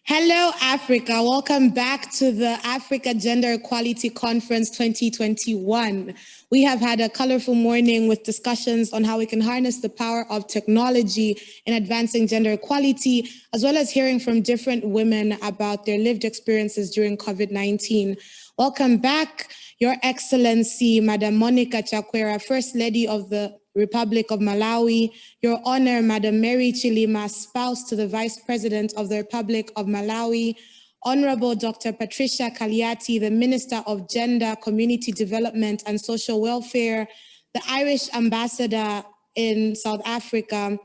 Hello, Africa. Welcome back to the Africa Gender Equality Conference 2021. We have had a colorful morning with discussions on how we can harness the power of technology in advancing gender equality, as well as hearing from different women about their lived experiences during COVID-19. Welcome back, Your Excellency, Madam Monica Chakwera, First Lady of the Republic of Malawi, Your Honor, Madam Mary Chilima, spouse to the Vice President of the Republic of Malawi, Honorable Dr. Patricia Kalyati, the Minister of Gender, Community Development and Social Welfare, the Irish Ambassador in South Africa,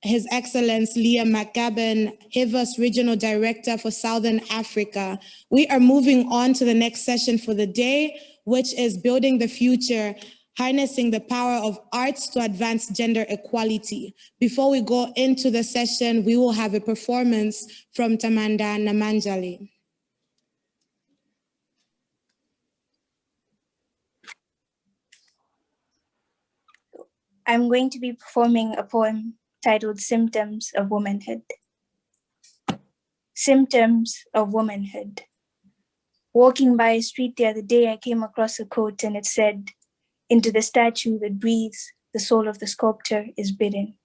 His Excellency Liam McGabbin, Hivos Regional Director for Southern Africa. We are moving on to the next session for the day, which is Building the Future, Harnessing the Power of Arts to Advance Gender Equality. Before we go into the session, we will have a performance from Tamanda Namanjali. I'm going to be performing a poem titled Symptoms of Womanhood. Symptoms of Womanhood. Walking by a street the other day, I came across a quote and it said, "Into the statue that breathes, the soul of the sculptor is bidden."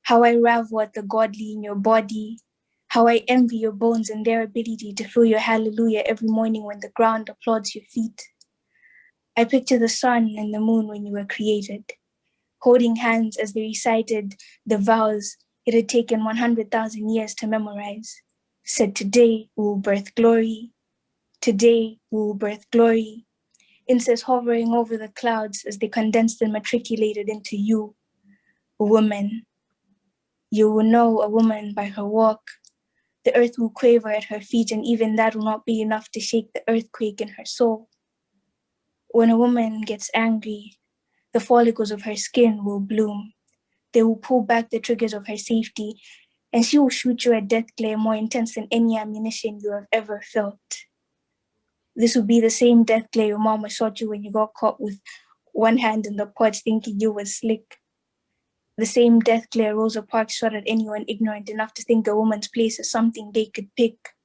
How I revel at the godly in your body, how I envy your bones and their ability to feel your hallelujah every morning when the ground applauds your feet. I picture the sun and the moon when you were created, holding hands as they recited the vows it had taken 100,000 years to memorize. Said, "Today we will birth glory, today we will birth glory." Incense hovering over the clouds as they condensed and matriculated into you, a woman. You will know a woman by her walk. The earth will quaver at her feet, and even that will not be enough to shake the earthquake in her soul. When a woman gets angry, the follicles of her skin will bloom. They will pull back the triggers of her safety, and she will shoot you a death glare more intense than any ammunition you have ever felt. This will be the same death glare your mama shot you when you got caught with one hand in the pot thinking you were slick. The same death glare Rosa Parks shot at anyone ignorant enough to think a woman's place is something they could pick.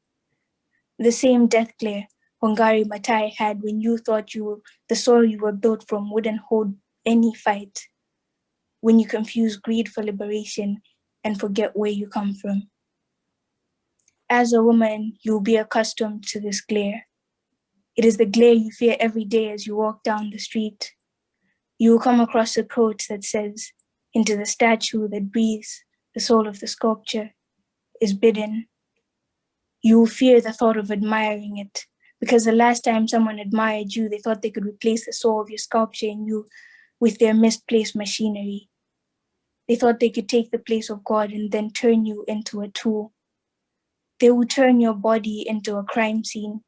The same death glare Wangari Maathai had when you thought the soil you were built from wouldn't hold any fight. When you confuse greed for liberation and forget where you come from. As a woman, you'll be accustomed to this glare. It is the glare you fear every day as you walk down the street. You will come across a quote that says, "Into the statue that breathes, the soul of the sculpture is bidden." You will fear the thought of admiring it, because the last time someone admired you, they thought they could replace the soul of your sculpture in you with their misplaced machinery. They thought they could take the place of God and then turn you into a tool. They will turn your body into a crime scene,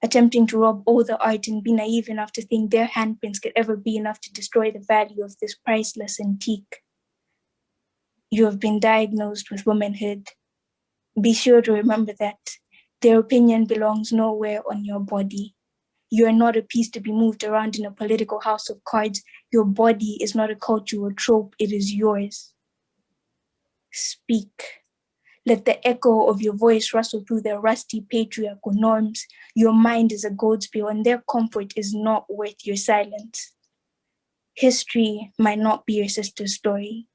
attempting to rob all the art and be naive enough to think their handprints could ever be enough to destroy the value of this priceless antique. You have been diagnosed with womanhood. Be sure to remember that their opinion belongs nowhere on your body. You are not a piece to be moved around in a political house of cards. Your body is not a cultural trope, it is yours. Speak. Let the echo of your voice rustle through their rusty patriarchal norms. Your mind is a gold spill and their comfort is not worth your silence. History might not be your sister's story.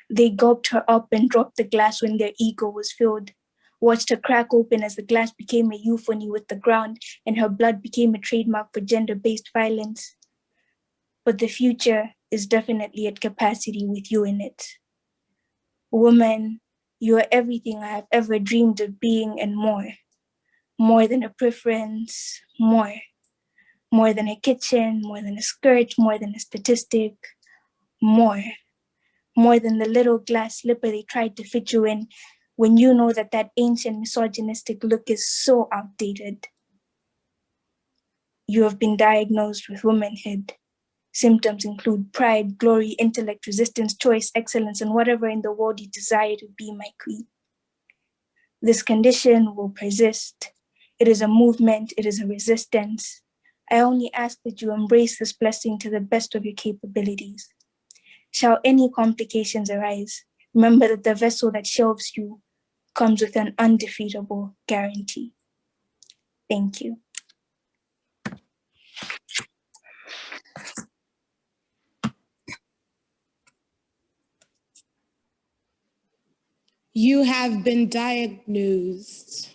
They gulped her up and dropped the glass when their ego was filled, watched her crack open as the glass became a euphony with the ground and her blood became a trademark for gender-based violence. But the future is definitely at capacity with you in it. Woman, you are everything I have ever dreamed of being and more. More than a preference, more. More than a kitchen, more than a skirt, more than a statistic, more. More than the little glass slipper they tried to fit you in, when you know that that ancient misogynistic look is so outdated? You have been diagnosed with womanhood. Symptoms include pride, glory, intellect, resistance, choice, excellence, and whatever in the world you desire to be, my queen. This condition will persist. It is a movement, it is a resistance. I only ask that you embrace this blessing to the best of your capabilities. Shall any complications arise, remember that the vessel that shelves you comes with an undefeatable guarantee. Thank you. You have been diagnosed.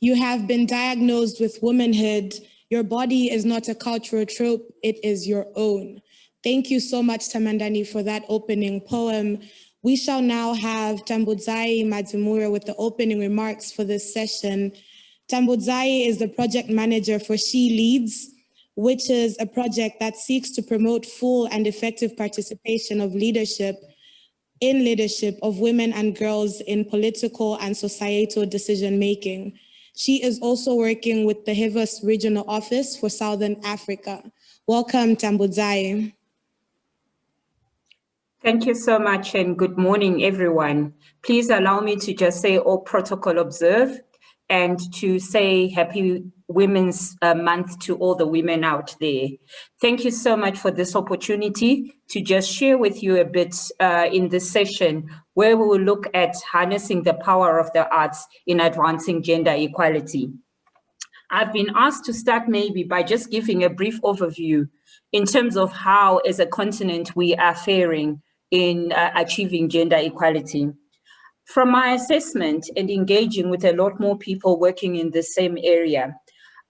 You have been diagnosed with womanhood. Your body is not a cultural trope, it is your own. Thank you so much, Tamandani, for that opening poem. We shall now have Tambudzai Madzimura with the opening remarks for this session. Tambudzai is the project manager for She Leads, which is a project that seeks to promote full and effective participation of leadership of women and girls in political and societal decision-making. She is also working with the Hivos Regional Office for Southern Africa. Welcome, Tambudzai. Thank you so much and good morning, everyone. Please allow me to just say all protocol observed and to say happy Women's Month to all the women out there. Thank you so much for this opportunity to just share with you a bit in this session where we will look at harnessing the power of the arts in advancing gender equality. I've been asked to start maybe by just giving a brief overview in terms of how as a continent we are faring in achieving gender equality. From my assessment and engaging with a lot more people working in the same area,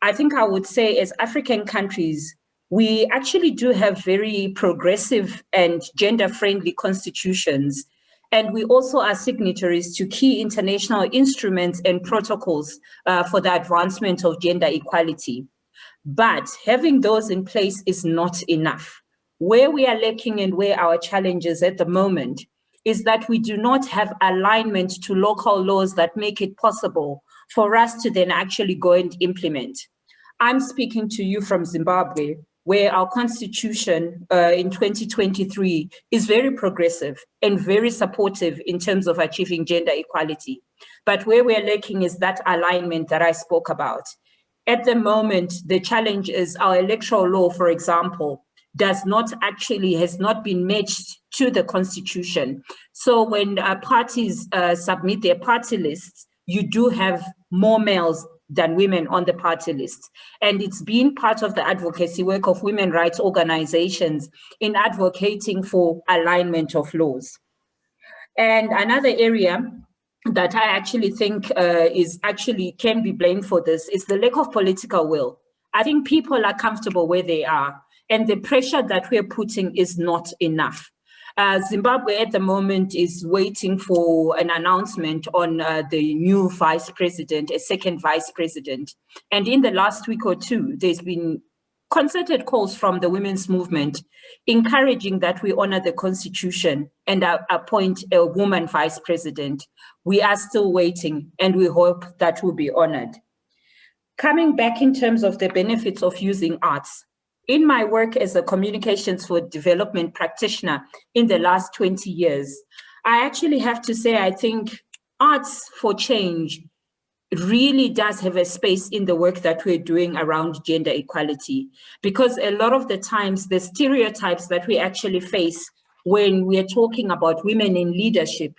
I think I would say as African countries, we actually do have very progressive and gender-friendly constitutions. And we also are signatories to key international instruments and protocols for the advancement of gender equality. But having those in place is not enough. Where we are lacking and where our challenges at the moment is that we do not have alignment to local laws that make it possible for us to then actually go and implement. I'm speaking to you from Zimbabwe, where our constitution in 2023 is very progressive and very supportive in terms of achieving gender equality. But where we're lacking is that alignment that I spoke about. At the moment, the challenge is our electoral law, for example, has not been matched to the constitution. So when parties submit their party lists, you do have more males than women on the party list. And it's been part of the advocacy work of women rights organizations in advocating for alignment of laws. And another area that I actually think can be blamed for this is the lack of political will. I think people are comfortable where they are, and the pressure that we're putting is not enough. Zimbabwe at the moment is waiting for an announcement on the new vice president, a second vice president. And in the last week or two, there's been concerted calls from the women's movement encouraging that we honor the constitution and appoint a woman vice president. We are still waiting and we hope that will be honored. Coming back in terms of the benefits of using arts, in my work as a communications for development practitioner in the last 20 years, I actually have to say, I think arts for change really does have a space in the work that we're doing around gender equality, because a lot of the times the stereotypes that we actually face when we're talking about women in leadership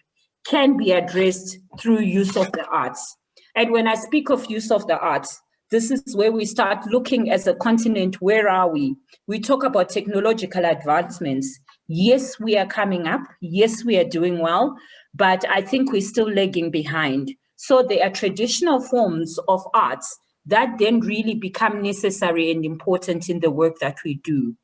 can be addressed through use of the arts. And when I speak of use of the arts, this is where we start looking as a continent, where are we? We talk about technological advancements. Yes, we are coming up. Yes, we are doing well, but I think we're still lagging behind. So there are traditional forms of arts that then really become necessary and important in the work that we do.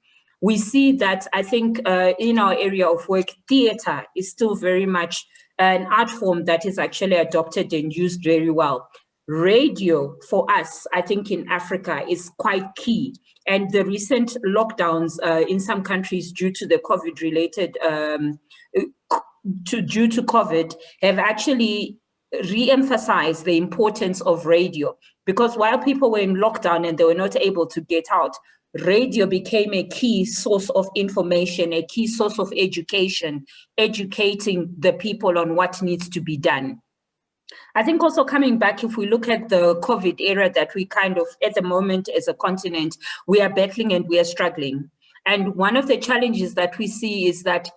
We see that, I think, in our area of work, theater is still very much an art form that is actually adopted and used very well. Radio, for us, I think in Africa, is quite key. And the recent lockdowns in some countries due to the COVID-related due to COVID have actually re-emphasized the importance of radio, because while people were in lockdown and they were not able to get out, radio became a key source of information, a key source of education, educating the people on what needs to be done. I think also coming back, if we look at the COVID era that we kind of, at the moment as a continent, we are battling and we are struggling. And one of the challenges that we see is that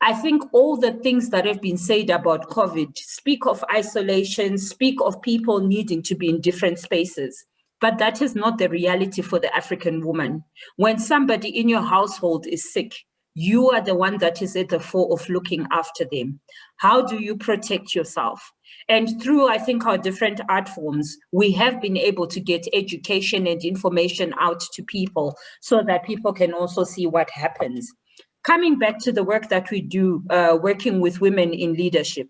I think all the things that have been said about COVID speak of isolation, speak of people needing to be in different spaces. But that is not the reality for the African woman. When somebody in your household is sick, you are the one that is at the fore of looking after them. How do you protect yourself? And through, I think, our different art forms, we have been able to get education and information out to people so that people can also see what happens. Coming back to the work that we do, working with women in leadership,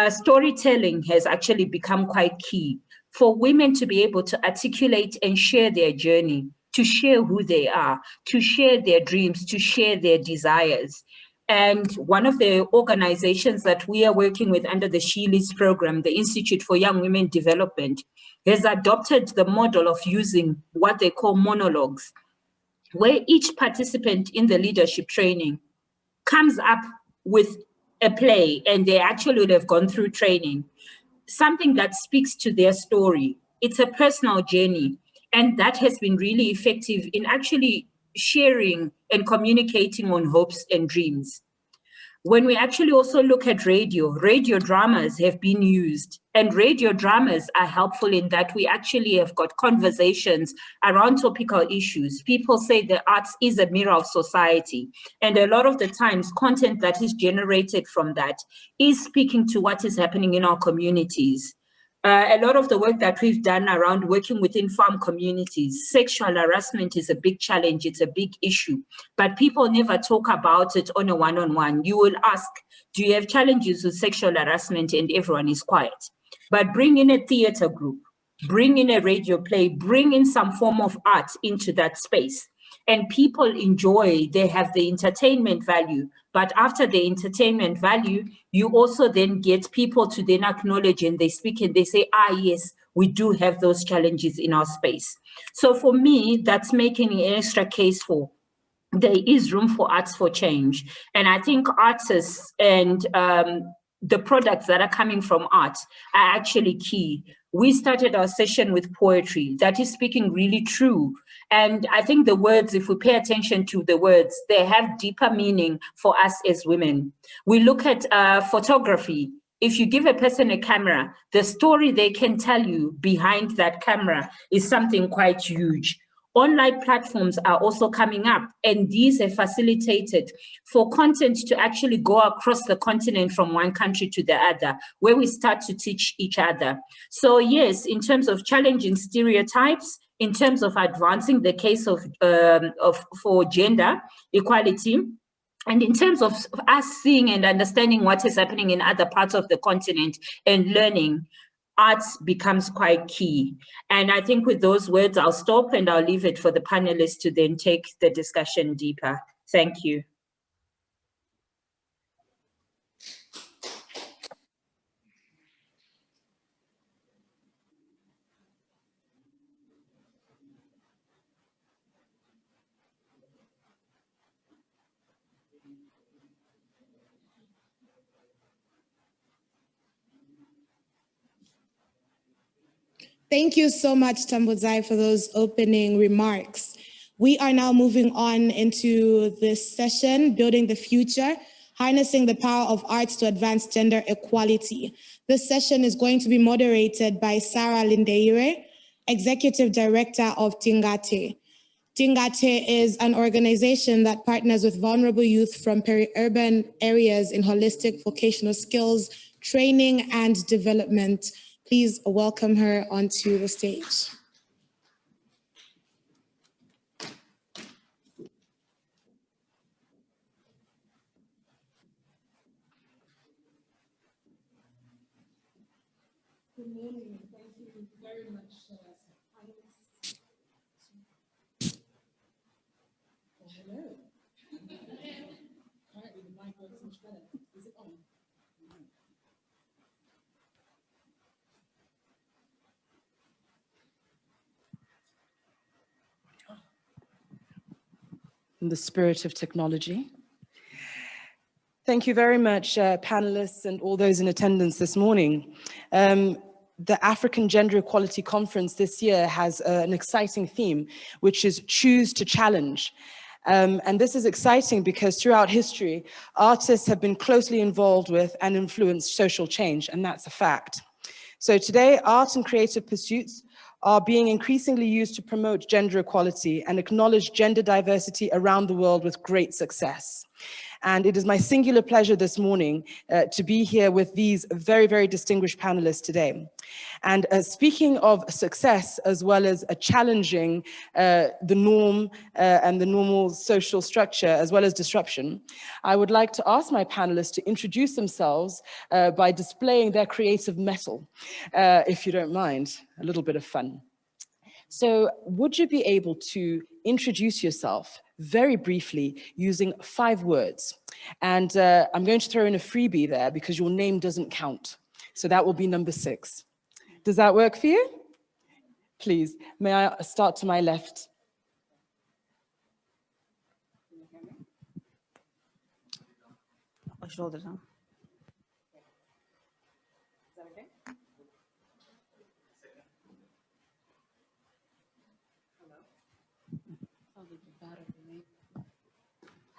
storytelling has actually become quite key for women to be able to articulate and share their journey, to share who they are, to share their dreams, to share their desires. And one of the organizations that we are working with under the She Leads program, the Institute for Young Women Development, has adopted the model of using what they call monologues, where each participant in the leadership training comes up with a play, and they actually would have gone through training, something that speaks to their story. It's a personal journey, and that has been really effective in actually sharing and communicating on hopes and dreams. When we actually also look at radio dramas have been used, and radio dramas are helpful in that we actually have got conversations around topical issues. People say the arts is a mirror of society, and a lot of the times content that is generated from that is speaking to what is happening in our communities. A lot of the work that we've done around working within farm communities, sexual harassment is a big challenge, it's a big issue, but people never talk about it on a one-on-one. You will ask, do you have challenges with sexual harassment? And everyone is quiet. But bring in a theater group, bring in a radio play, bring in some form of art into that space. And people enjoy, they have the entertainment value. But after the entertainment value, you also then get people to then acknowledge, and they speak and they say, yes, we do have those challenges in our space. So for me, that's making an extra case for there is room for arts for change. And I think artists and the products that are coming from art are actually key. We started our session with poetry that is speaking really true. And I think the words, if we pay attention to the words, they have deeper meaning for us as women. We look at photography. If you give a person a camera, the story they can tell you behind that camera is something quite huge. Online platforms are also coming up, and these have facilitated for content to actually go across the continent from one country to the other, where we start to teach each other. So yes, in terms of challenging stereotypes, in terms of advancing the case for gender equality, and in terms of us seeing and understanding what is happening in other parts of the continent and learning, arts becomes quite key. And I think with those words, I'll stop and I'll leave it for the panelists to then take the discussion deeper. Thank you. Thank you so much, Tambuzai, for those opening remarks. We are now moving on into this session, Building the Future, Harnessing the Power of Arts to Advance Gender Equality. This session is going to be moderated by Sarah Lindeire, Executive Director of Tingate. Tingate is an organization that partners with vulnerable youth from peri-urban areas in holistic vocational skills, training, and development. Please welcome her onto the stage. Good morning. Thank you very much. Hello. Apparently the mic works much better. Is it on? in the spirit of technology. Thank you very much, panelists and all those in attendance this morning. The African Gender Equality Conference this year has an exciting theme, which is Choose to Challenge. And this is exciting because throughout history, artists have been closely involved with and influenced social change, and that's a fact. So today, art and creative pursuits are being increasingly used to promote gender equality and acknowledge gender diversity around the world with great success. And it is my singular pleasure this morning to be here with these very, very distinguished panelists today. And speaking of success, as well as challenging the norm and the normal social structure, as well as disruption, I would like to ask my panelists to introduce themselves by displaying their creative mettle, if you don't mind, a little bit of fun. So would you be able to introduce yourself very briefly using 5 words? And I'm going to throw in a freebie there because your name doesn't count. So that will be number 6. Does that work for you? Please, may I start to my left? My shoulder down.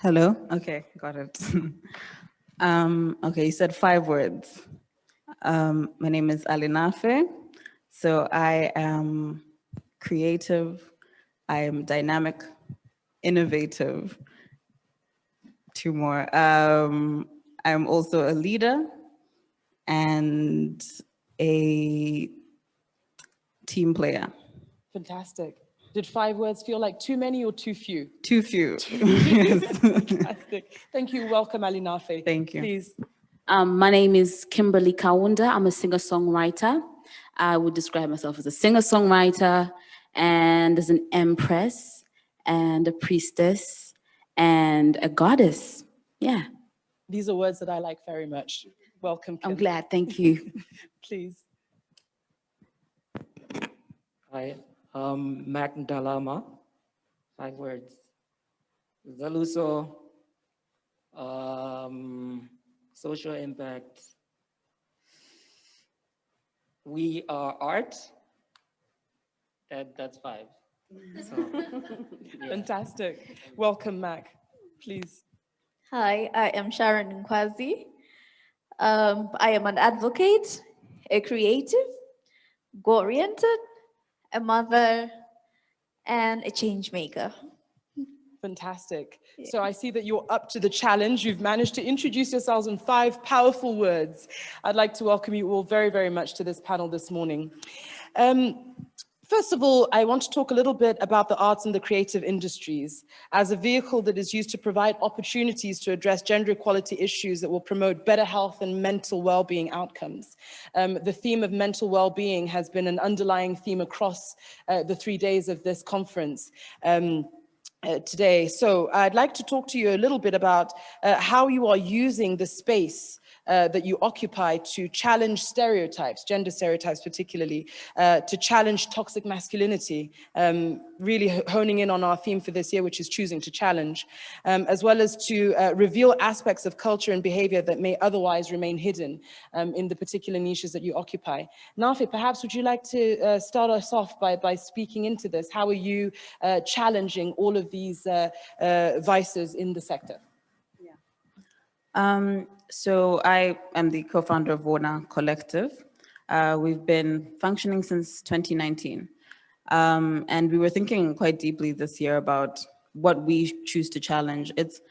Hello? Okay, got it. Okay, you said 5 words. My name is Alinafe. So I am creative, I am dynamic, innovative. 2 more. I'm also a leader and a team player. Fantastic. Did 5 words feel like too many or too few? Too few. Yes. Fantastic. Thank you. Welcome, Alinafe. Thank you. Please. My name is Kimberly Kawanda. I'm a singer-songwriter. I would describe myself as a singer-songwriter and as an empress and a priestess and a goddess. Yeah. These are words that I like very much. Welcome, Kim. I'm glad. Thank you. Please. Hi, Mac Dalama, 5 words. Zaluso, social impact. We are art. That's 5. So, yeah. Fantastic. Welcome, Mac. Please. Hi, I am Sharon Nkwazi. I am an advocate, a creative, goal-oriented, a mother, and a change maker. Fantastic. So I see that you're up to the challenge. You've managed to introduce yourselves in 5 powerful words. I'd like to welcome you all very, very much to this panel this morning. First of all, I want to talk a little bit about the arts and the creative industries as a vehicle that is used to provide opportunities to address gender equality issues that will promote better health and mental well-being outcomes. The theme of mental well-being has been an underlying theme across the 3 days of this conference today. So I'd like to talk to you a little bit about how you are using the space that you occupy to challenge stereotypes, gender stereotypes particularly, to challenge toxic masculinity, really honing in on our theme for this year, which is choosing to challenge, as well as to reveal aspects of culture and behavior that may otherwise remain hidden in the particular niches that you occupy. Nafi, perhaps would you like to start us off by speaking into this? How are you challenging all of these vices in the sector? So I am the co-founder of Warner Collective. We've been functioning since 2019. And we were thinking quite deeply this year about what we choose to challenge. It's,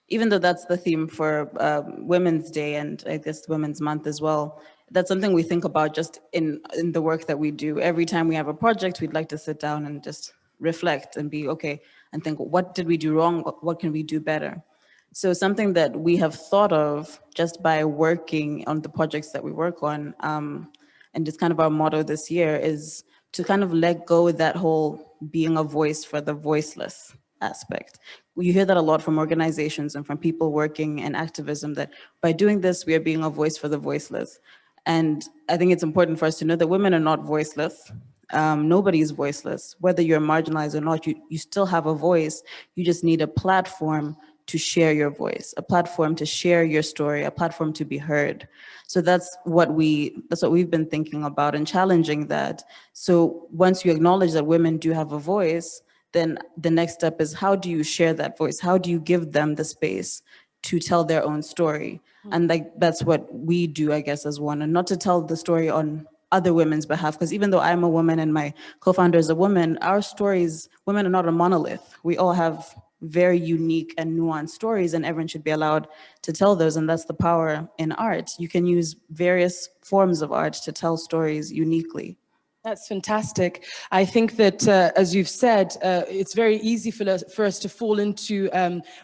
even though that's the theme for Women's Day and I guess Women's Month as well, that's something we think about just in the work that we do. Every time we have a project, we'd like to sit down and just reflect and be okay and think, what did we do wrong? What can we do better? So something that we have thought of just by working on the projects that we work on, and it's kind of our motto this year, is to kind of let go of that whole being a voice for the voiceless aspect. You hear that a lot from organizations and from people working in activism, that by doing this, we are being a voice for the voiceless. And I think it's important for us to know that women are not voiceless. Nobody is voiceless. Whether you're marginalized or not, you still have a voice. You just need a platform to share your voice, a platform to share your story, a platform to be heard. So that's what we've been thinking about and challenging that. So once you acknowledge that women do have a voice, then the next step is, how do you share that voice? How do you give them the space to tell their own story? And that's what we do, I guess, as one, and not to tell the story on other women's behalf, because even though I'm a woman and my co-founder is a woman, our stories, women are not a monolith. We all have very unique and nuanced stories, and everyone should be allowed to tell those, and that's the power in art. You can use various forms of art to tell stories uniquely. That's fantastic. I think that, as you've said, it's very easy for us to fall into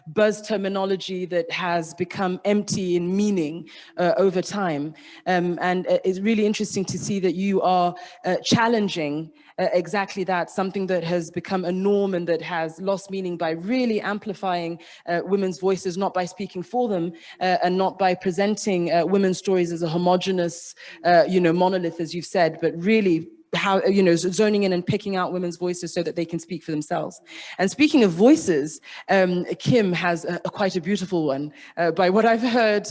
buzz terminology that has become empty in meaning over time. And it's really interesting to see that you are challenging exactly that, something that has become a norm and that has lost meaning by really amplifying women's voices, not by speaking for them and not by presenting women's stories as a homogenous, monolith, as you've said, but really how, zoning in and picking out women's voices so that they can speak for themselves. And speaking of voices, Kim has quite a beautiful one. By what I've heard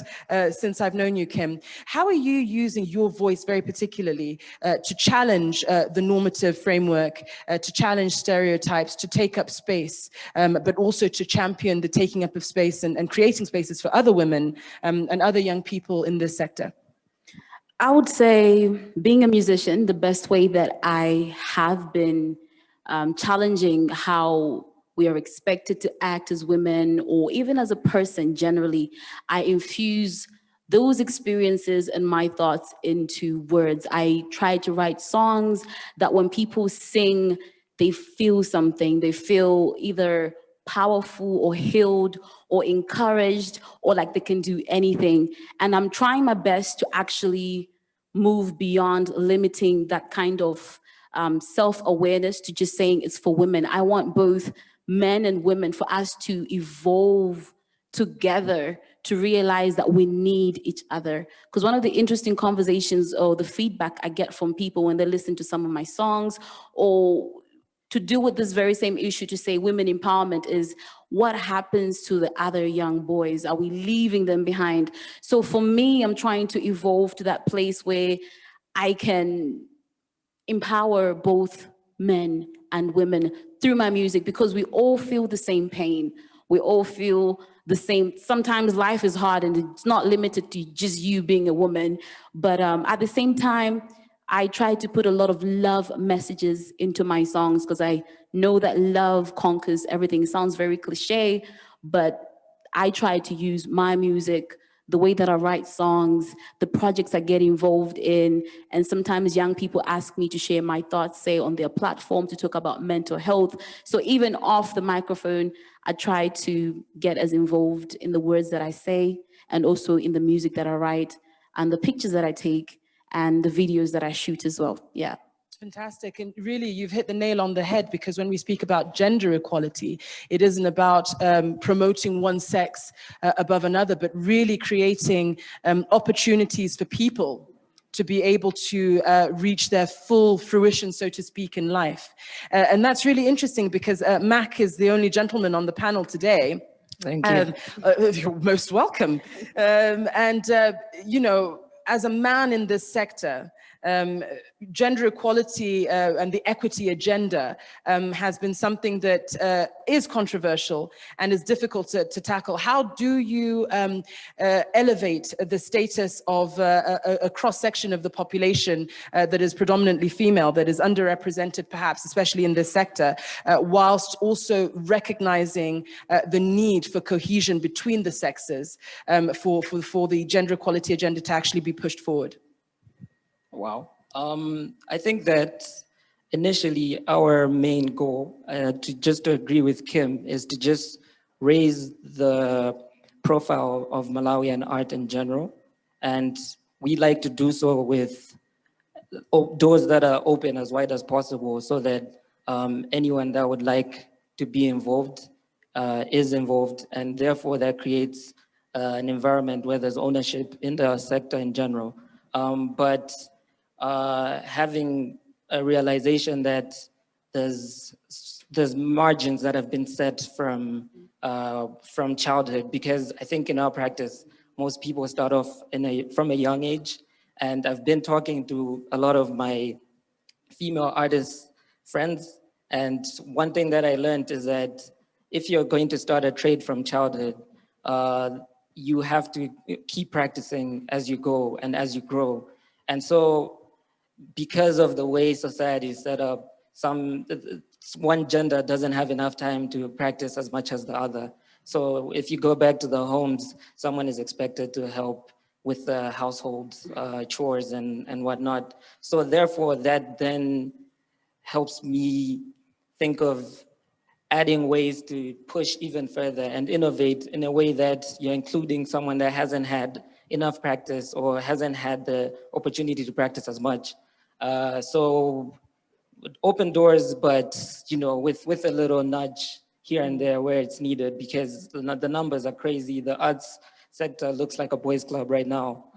since I've known you, Kim, how are you using your voice very particularly to challenge the normative framework, to challenge stereotypes, to take up space, but also to champion the taking up of space and creating spaces for other women and other young people in this sector? I would say, being a musician, the best way that I have been challenging how we are expected to act as women, or even as a person generally, I infuse those experiences and my thoughts into words. I try to write songs that when people sing, they feel something. They feel either powerful or healed or encouraged or like they can do anything. And I'm trying my best to actually move beyond limiting that kind of self-awareness to just saying it's for women. I want both men and women, for us to evolve together, to realize that we need each other. Because one of the interesting conversations or the feedback I get from people when they listen to some of my songs, or to deal with this very same issue, to say women empowerment, is what happens to the other young boys? Are we leaving them behind? So for me, I'm trying to evolve to that place where I can empower both men and women through my music, because we all feel the same pain. We all feel the same. Sometimes life is hard and it's not limited to just you being a woman. But at the same time, I try to put a lot of love messages into my songs, because I know that love conquers everything. It sounds very cliche, but I try to use my music, the way that I write songs, the projects I get involved in, and sometimes young people ask me to share my thoughts, say on their platform, to talk about mental health. So even off the microphone, I try to get as involved in the words that I say, and also in the music that I write, and the pictures that I take, and the videos that I shoot as well. Yeah. Fantastic. And really, you've hit the nail on the head, because when we speak about gender equality, it isn't about promoting one sex above another, but really creating opportunities for people to be able to reach their full fruition, so to speak, in life. And that's really interesting, because Mac is the only gentleman on the panel today. Thank you. You're most welcome. As a man in this sector, gender equality and the equity agenda has been something that is controversial and is difficult to tackle. How do you elevate the status of a cross-section of the population that is predominantly female, that is underrepresented perhaps, especially in this sector, whilst also recognizing the need for cohesion between the sexes for the gender equality agenda to actually be pushed forward? Wow. I think that initially our main goal, to agree with Kim, is to just raise the profile of Malawian art in general. And we like to do so with doors that are open as wide as possible, so that anyone that would like to be involved is involved. And therefore that creates an environment where there's ownership in the sector in general. But having a realization that there's margins that have been set from childhood, because I think in our practice, most people start off from a young age. And I've been talking to a lot of my female artist friends. And one thing that I learned is that if you're going to start a trade from childhood, you have to keep practicing as you go and as you grow. And so because of the way society is set up, one gender doesn't have enough time to practice as much as the other. So if you go back to the homes, someone is expected to help with the household chores and whatnot. So therefore, that then helps me think of adding ways to push even further and innovate in a way that you're including someone that hasn't had enough practice or hasn't had the opportunity to practice as much. So open doors, but with a little nudge here and there where it's needed, because the numbers are crazy. The arts sector looks like a boys' club right now.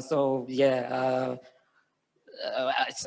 So yeah,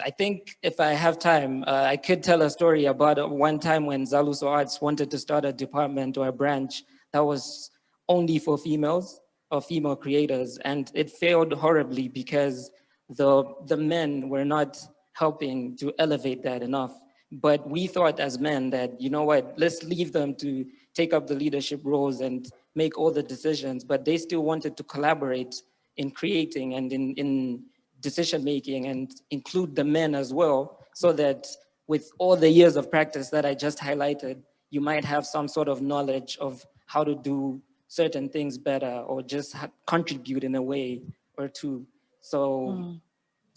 I think if I have time, I could tell a story about one time when Zaluso Arts wanted to start a department or a branch that was only for females or female creators, and it failed horribly because the men were not helping to elevate that enough. But we thought as men that, you know what, let's leave them to take up the leadership roles and make all the decisions, but they still wanted to collaborate in creating and in decision-making and include the men as well, so that with all the years of practice that I just highlighted, you might have some sort of knowledge of how to do certain things better or just contribute in a way or two. So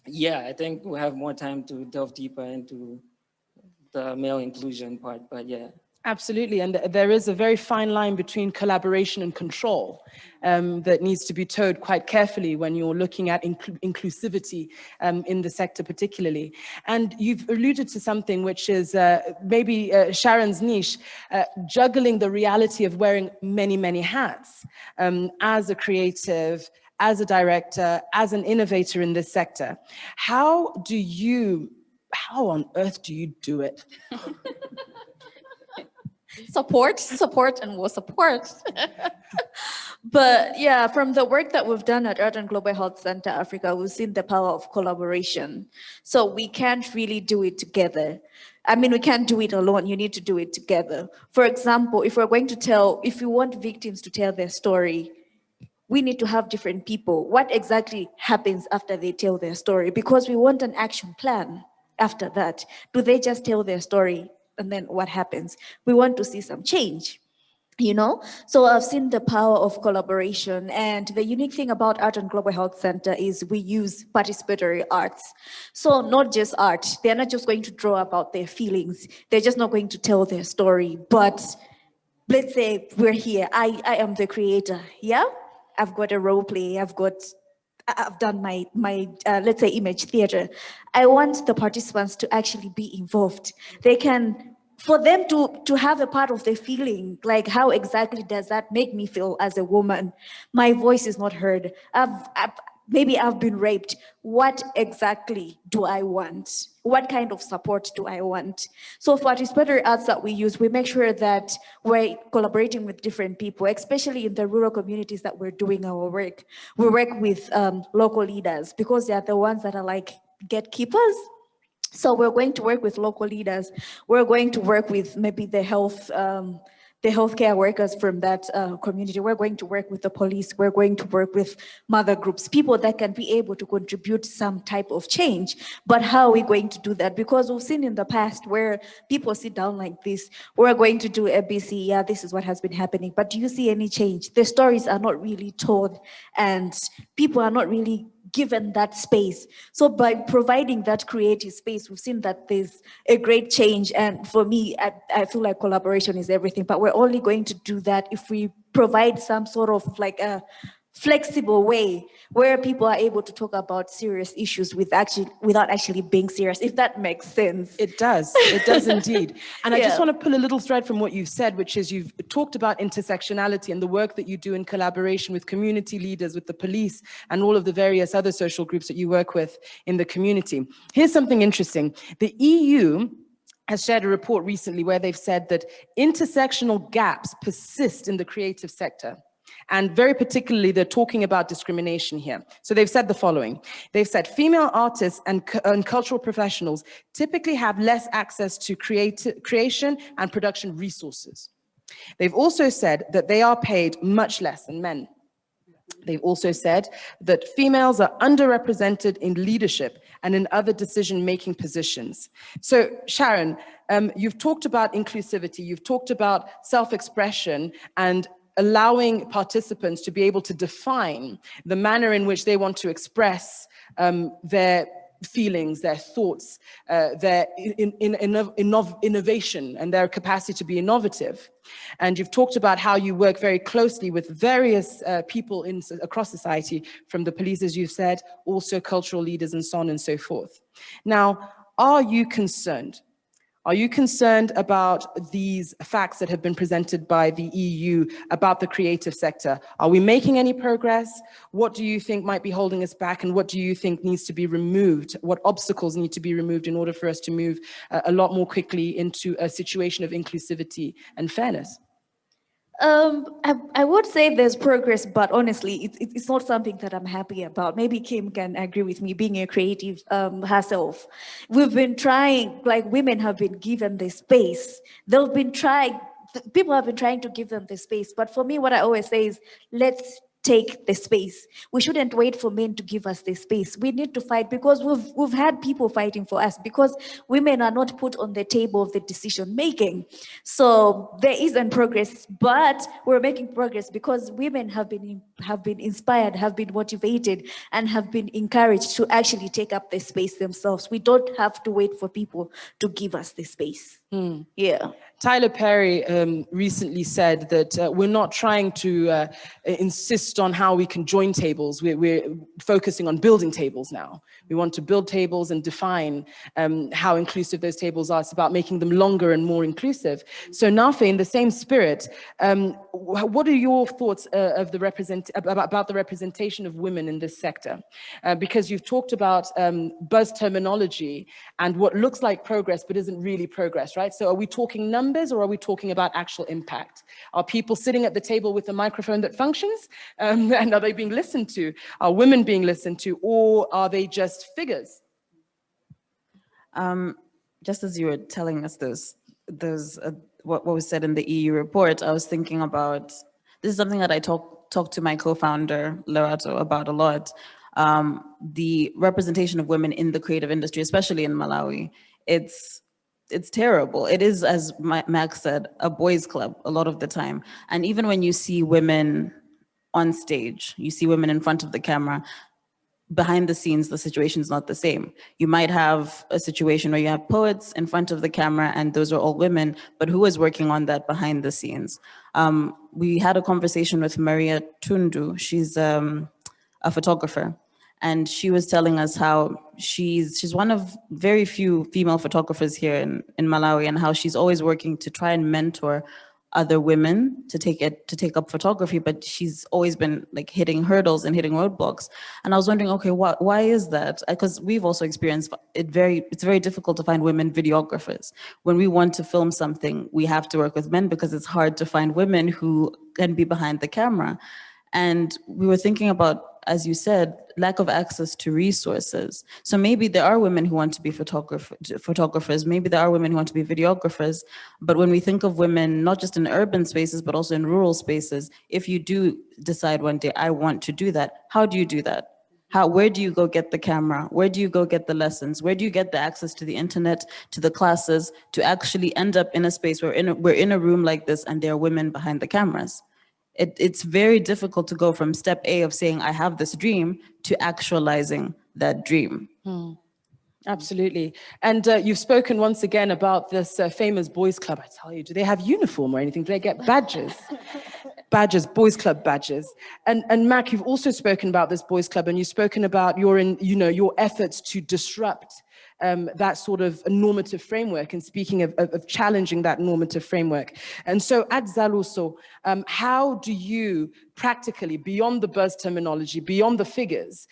yeah, I think we'll have more time to delve deeper into the male inclusion part, but yeah. Absolutely, and there is a very fine line between collaboration and control that needs to be towed quite carefully when you're looking at inclusivity in the sector particularly. And you've alluded to something which is maybe Sharon's niche, juggling the reality of wearing many, many hats as a creative, as a director, as an innovator in this sector. How on earth do you do it? Support, and more support. But yeah, from the work that we've done at Art and Global Health Center Africa, we've seen the power of collaboration. So we can't really do it together. I mean, we can't do it alone. You need to do it together. For example, if we want victims to tell their story, we need to have different people. What exactly happens after they tell their story? Because we want an action plan after that. Do they just tell their story? And then what happens? We want to see some change, So I've seen the power of collaboration, and the unique thing about Art and Global Health Center is we use participatory arts. So not just art, they're not just going to draw about their feelings. They're just not going to tell their story. But let's say we're here, I am the creator, yeah? I've got a role play, I've done my let's say image theater. I want the participants to actually be involved. For them to have a part of their feeling, like how exactly does that make me feel as a woman? My voice is not heard. Maybe I've been raped. What exactly do I want? What kind of support do I want? So for participatory arts that we use, we make sure that we're collaborating with different people, especially in the rural communities that we're doing our work. We work with local leaders because they are the ones that are like gatekeepers. So we're going to work with local leaders. We're going to work with maybe the healthcare workers from that community. We're going to work with the police. We're going to work with mother groups, people that can be able to contribute some type of change. But how are we going to do that? Because we've seen in the past where people sit down like this, we're going to do ABC, yeah, this is what has been happening. But do you see any change? The stories are not really told, and people are not really given that space. So by providing that creative space, we've seen that there's a great change. And for me, I feel like collaboration is everything, but we're only going to do that if we provide some sort of like a flexible way where people are able to talk about serious issues without actually being serious, if that makes sense. It does indeed. And I just want to pull a little thread from what you've said, which is you've talked about intersectionality and the work that you do in collaboration with community leaders, with the police, and all of the various other social groups that you work with in the community. Here's something interesting. The EU has shared a report recently where they've said that intersectional gaps persist in the creative sector. And very particularly, they're talking about discrimination here. So they've said the following. They've said female artists and cultural professionals typically have less access to creation and production resources. They've also said that they are paid much less than men. They've also said that females are underrepresented in leadership and in other decision-making positions. So Sharon, you've talked about inclusivity, you've talked about self-expression and allowing participants to be able to define the manner in which they want to express their feelings, their thoughts, their innovation and their capacity to be innovative. And you've talked about how you work very closely with various people across society, from the police, as you've said, also cultural leaders and so on and so forth. Now, are you concerned? Are you concerned about these facts that have been presented by the EU about the creative sector? Are we making any progress? What do you think might be holding us back, and what do you think needs to be removed? What obstacles need to be removed in order for us to move a lot more quickly into a situation of inclusivity and fairness? I would say there's progress, but honestly, it's not something that I'm happy about. Maybe Kim can agree with me, being a creative herself. We've been trying, like women have been given the space. People have been trying to give them the space. But for me, what I always say is, let's take the space. We shouldn't wait for men to give us the space. We need to fight, because we've had people fighting for us, because women are not put on the table of the decision making. So there isn't progress, but we're making progress because women have been inspired, have been motivated, and have been encouraged to actually take up the space themselves. We don't have to wait for people to give us the space. Yeah. Tyler Perry recently said that we're not trying to insist on how we can join tables. We're focusing on building tables now. We want to build tables and define how inclusive those tables are. It's about making them longer and more inclusive. So Nafe, in the same spirit, what are your thoughts of about the representation of women in this sector? Because you've talked about buzz terminology and what looks like progress but isn't really progress, right? So are we talking numbers, or are we talking about actual impact? Are people sitting at the table with a microphone that functions? And are they being listened to? Are women being listened to, or are they just figures? Just as you were telling us what was said in the EU report, I was thinking about, this is something that I talked to my co-founder, Lorato, about a lot. The representation of women in the creative industry, especially in Malawi, it's terrible. It is, as Max said, a boys' club a lot of the time. And even when you see women on stage, you see women in front of the camera, behind the scenes, the situation's not the same. You might have a situation where you have poets in front of the camera and those are all women, but who is working on that behind the scenes? We had a conversation with Maria Tundu. She's a photographer. And she was telling us how she's one of very few female photographers here in Malawi, and how she's always working to try and mentor other women to take up photography, but she's always been like hitting hurdles and hitting roadblocks. And I was wondering, okay, why is that? Because we've also experienced it's very difficult to find women videographers. When we want to film something, we have to work with men because it's hard to find women who can be behind the camera. And we were thinking about, as you said, lack of access to resources. So maybe there are women who want to be photographers, maybe there are women who want to be videographers, but when we think of women, not just in urban spaces, but also in rural spaces, if you do decide one day, I want to do that, how do you do that? Where do you go get the camera? Where do you go get the lessons? Where do you get the access to the internet, to the classes, to actually end up in a space where we're in a room like this and there are women behind the cameras? It's very difficult to go from step A of saying, I have this dream, to actualizing that dream. Absolutely. And you've spoken once again about this famous boys' club. I tell you, do they have uniform or anything? Do they get badges? badges, boys club badges. And Mac, you've also spoken about this boys club, and you've spoken about your efforts to disrupt that sort of normative framework, and speaking of challenging that normative framework. And so at Zaluso, how do you practically, beyond the buzz terminology, beyond the figures,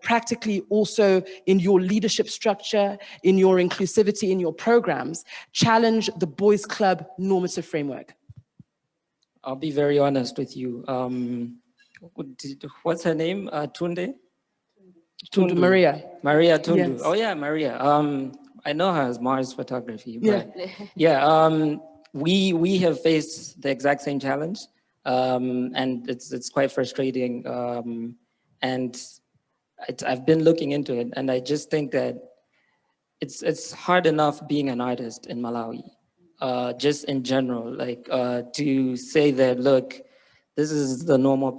practically also in your leadership structure, in your inclusivity, in your programs, challenge the boys club normative framework? I'll be very honest with you. What's her name? Tunde? Tundu Maria. Maria Tundu. Yes. Oh yeah, Maria. I know her as Mars Photography. But Yeah. We have faced the exact same challenge, and it's quite frustrating. And I've been looking into it, and I just think that it's hard enough being an artist in Malawi, just in general, like to say that, look, this is the normal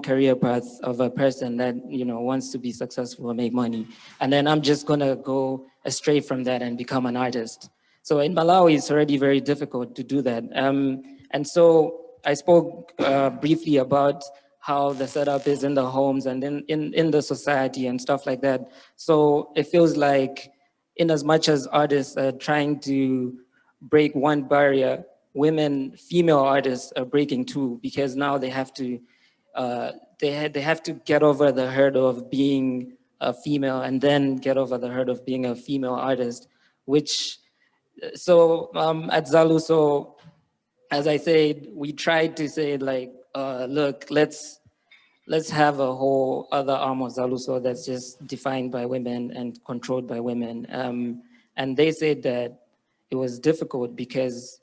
career path of a person that wants to be successful and make money, and then I'm just gonna go astray from that and become an artist. So in Malawi, it's already very difficult to do that. And so I spoke briefly about how the setup is in the homes and in the society and stuff like that. So it feels like, in as much as artists are trying to break one barrier, female artists are breaking two, because now they have to get over the hurdle of being a female, and then get over the hurdle of being a female artist, at Zaluso, as I said, we tried to say, like, look, let's have a whole other arm of Zaluso that's just defined by women and controlled by women. And they said that it was difficult because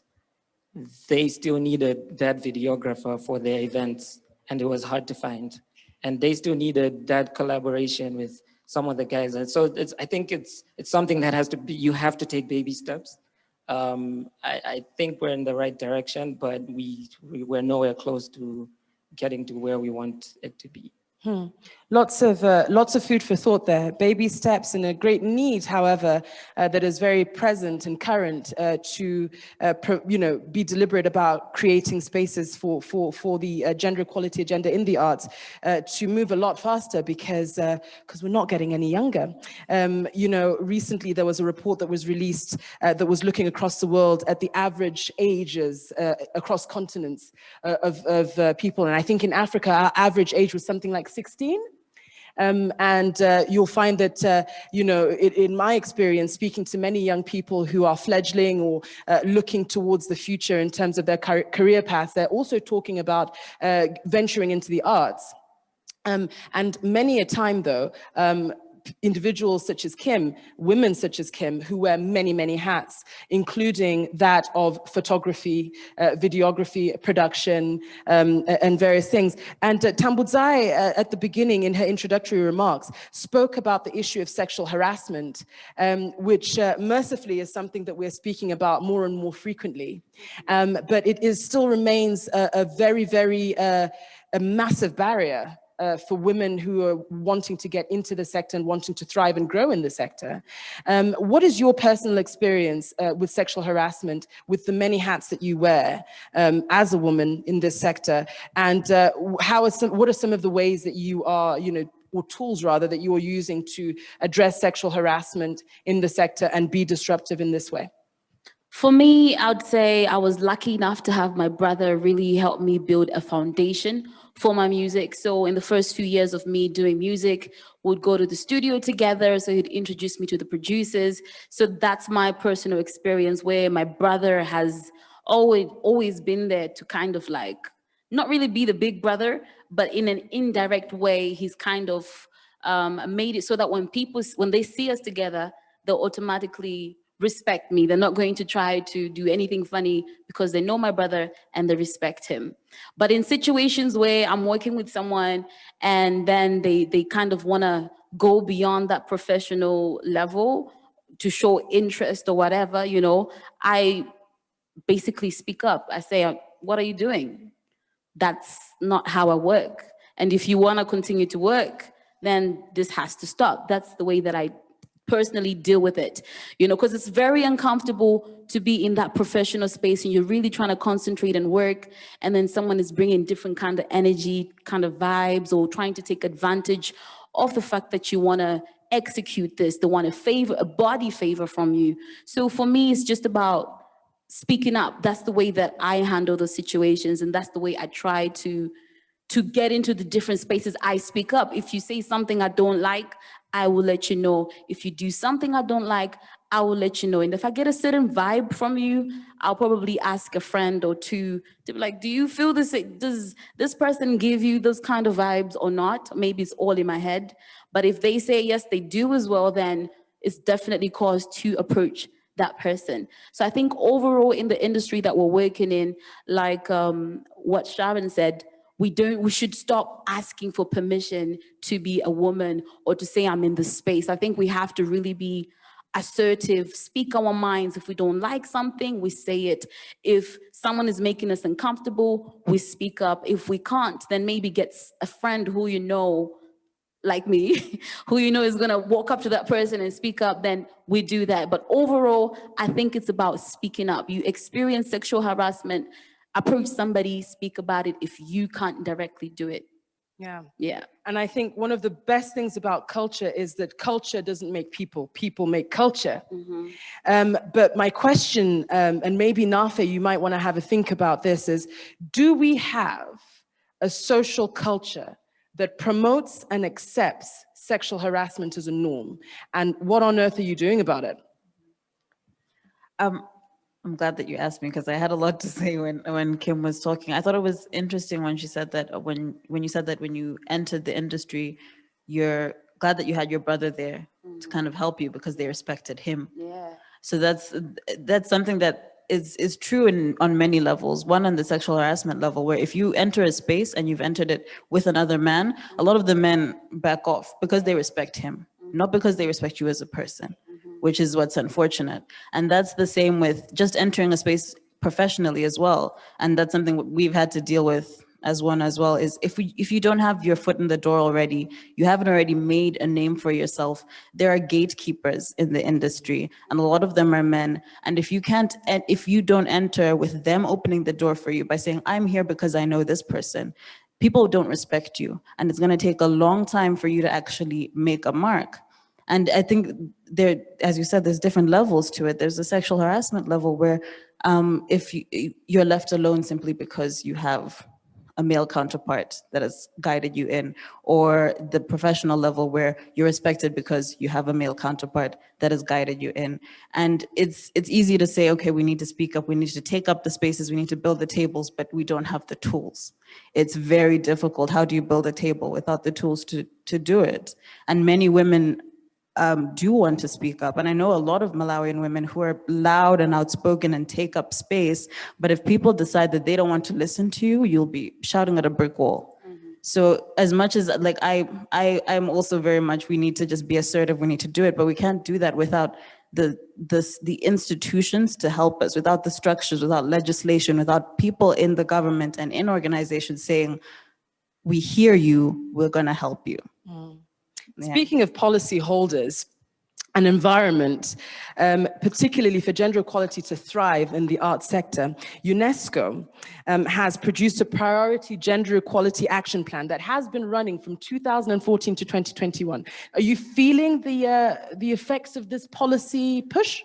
they still needed that videographer for their events, and it was hard to find. And they still needed that collaboration with some of the guys. And so I think it's something that has to be, you have to take baby steps. I think we're in the right direction, but we're nowhere close to getting to where we want it to be. Lots of food for thought there. Baby steps, and a great need, however, that is very present and current to be deliberate about creating spaces for the gender equality agenda in the arts to move a lot faster, because we're not getting any younger. Recently there was a report that was released that was looking across the world at the average ages across continents of people, and I think in Africa our average age was something like 16. You'll find that, in my experience, speaking to many young people who are fledgling or looking towards the future in terms of their career paths, they're also talking about venturing into the arts. And many a time, though, individuals such as Kim, women such as Kim, who wear many, many hats, including that of photography, videography, production, and various things. And Tambudzai, at the beginning, in her introductory remarks, spoke about the issue of sexual harassment, which mercifully is something that we're speaking about more and more frequently. But it still remains a very, very a massive barrier for women who are wanting to get into the sector and wanting to thrive and grow in the sector. What is your personal experience with sexual harassment, with the many hats that you wear as a woman in this sector? And what are some of the ways that you are, or tools rather, that you are using to address sexual harassment in the sector and be disruptive in this way? For me, I would say I was lucky enough to have my brother really help me build a foundation for my music. So in the first few years of me doing music, we'd go to the studio together. So he'd introduce me to the producers. So that's my personal experience, where my brother has always been there to kind of like, not really be the big brother, but in an indirect way, he's kind of made it so that when they see us together, they'll automatically respect me. They're not going to try to do anything funny because they know my brother and they respect him. But in situations where I'm working with someone and then they kind of want to go beyond that professional level to show interest or whatever, I basically speak up. I say, what are you doing? That's not how I work. And if you want to continue to work, then this has to stop. That's the way that I personally deal with it, you know, because it's very uncomfortable to be in that professional space and you're really trying to concentrate and work, and then someone is bringing different kind of energy, kind of vibes, or trying to take advantage of the fact that you want to execute this, they want a body favor from you. So for me, it's just about speaking up. That's the way that I handle those situations, and that's the way I try to get into the different spaces. I speak up. If you say something I don't like, I will let you know. If you do something I don't like, I will let you know. And if I get a certain vibe from you, I'll probably ask a friend or two to be like, do you feel this? Does this person give you those kind of vibes or not? Maybe it's all in my head. But if they say yes, they do as well, then it's definitely cause to approach that person. So I think overall in the industry that we're working in, like what Sharon said, we should stop asking for permission to be a woman or to say I'm in this space. I think we have to really be assertive, speak our minds. If we don't like something, we say it. If someone is making us uncomfortable, we speak up. If we can't, then maybe get a friend who you know, like me, who you know is gonna walk up to that person and speak up, then we do that. But overall, I think it's about speaking up. You experience sexual harassment, approach somebody, speak about it if you can't directly do it. Yeah. Yeah. And I think one of the best things about culture is that culture doesn't make people, people make culture. But my question, and maybe Nafe, you might want to have a think about this, is do we have a social culture that promotes and accepts sexual harassment as a norm? And what on earth are you doing about it? I'm glad that you asked me, because I had a lot to say when Kim was talking. I thought it was interesting when she said that when you said that when you entered the industry, you're glad that you had your brother there to kind of help you because they respected him. Yeah. So that's something that is true on many levels. One, on the sexual harassment level, where if you enter a space and you've entered it with another man, a lot of the men back off because they respect him, not because they respect you as a person, which is what's unfortunate. And that's the same with just entering a space professionally as well. And that's something we've had to deal with as well, is if you don't have your foot in the door already, you haven't already made a name for yourself, there are gatekeepers in the industry, and a lot of them are men. And if you don't enter with them opening the door for you by saying, I'm here because I know this person, people don't respect you. And it's gonna take a long time for you to actually make a mark. And I think there, as you said, there's different levels to it. There's a sexual harassment level where if you're left alone simply because you have a male counterpart that has guided you in, or the professional level where you're respected because you have a male counterpart that has guided you in. And it's easy to say, okay, we need to speak up, we need to take up the spaces, we need to build the tables, but we don't have the tools. It's very difficult. How do you build a table without the tools to do it? And many women do want to speak up. And I know a lot of Malawian women who are loud and outspoken and take up space, but if people decide that they don't want to listen to you, you'll be shouting at a brick wall. So as much as like I'm also very much, we need to just be assertive, we need to do it, but we can't do that without the institutions to help us, without the structures, without legislation, without people in the government and in organizations saying, we hear you, we're gonna help you. Yeah. Speaking of policy holders and environment, particularly for gender equality to thrive in the arts sector, UNESCO has produced a priority gender equality action plan that has been running from 2014 to 2021. Are you feeling the effects of this policy push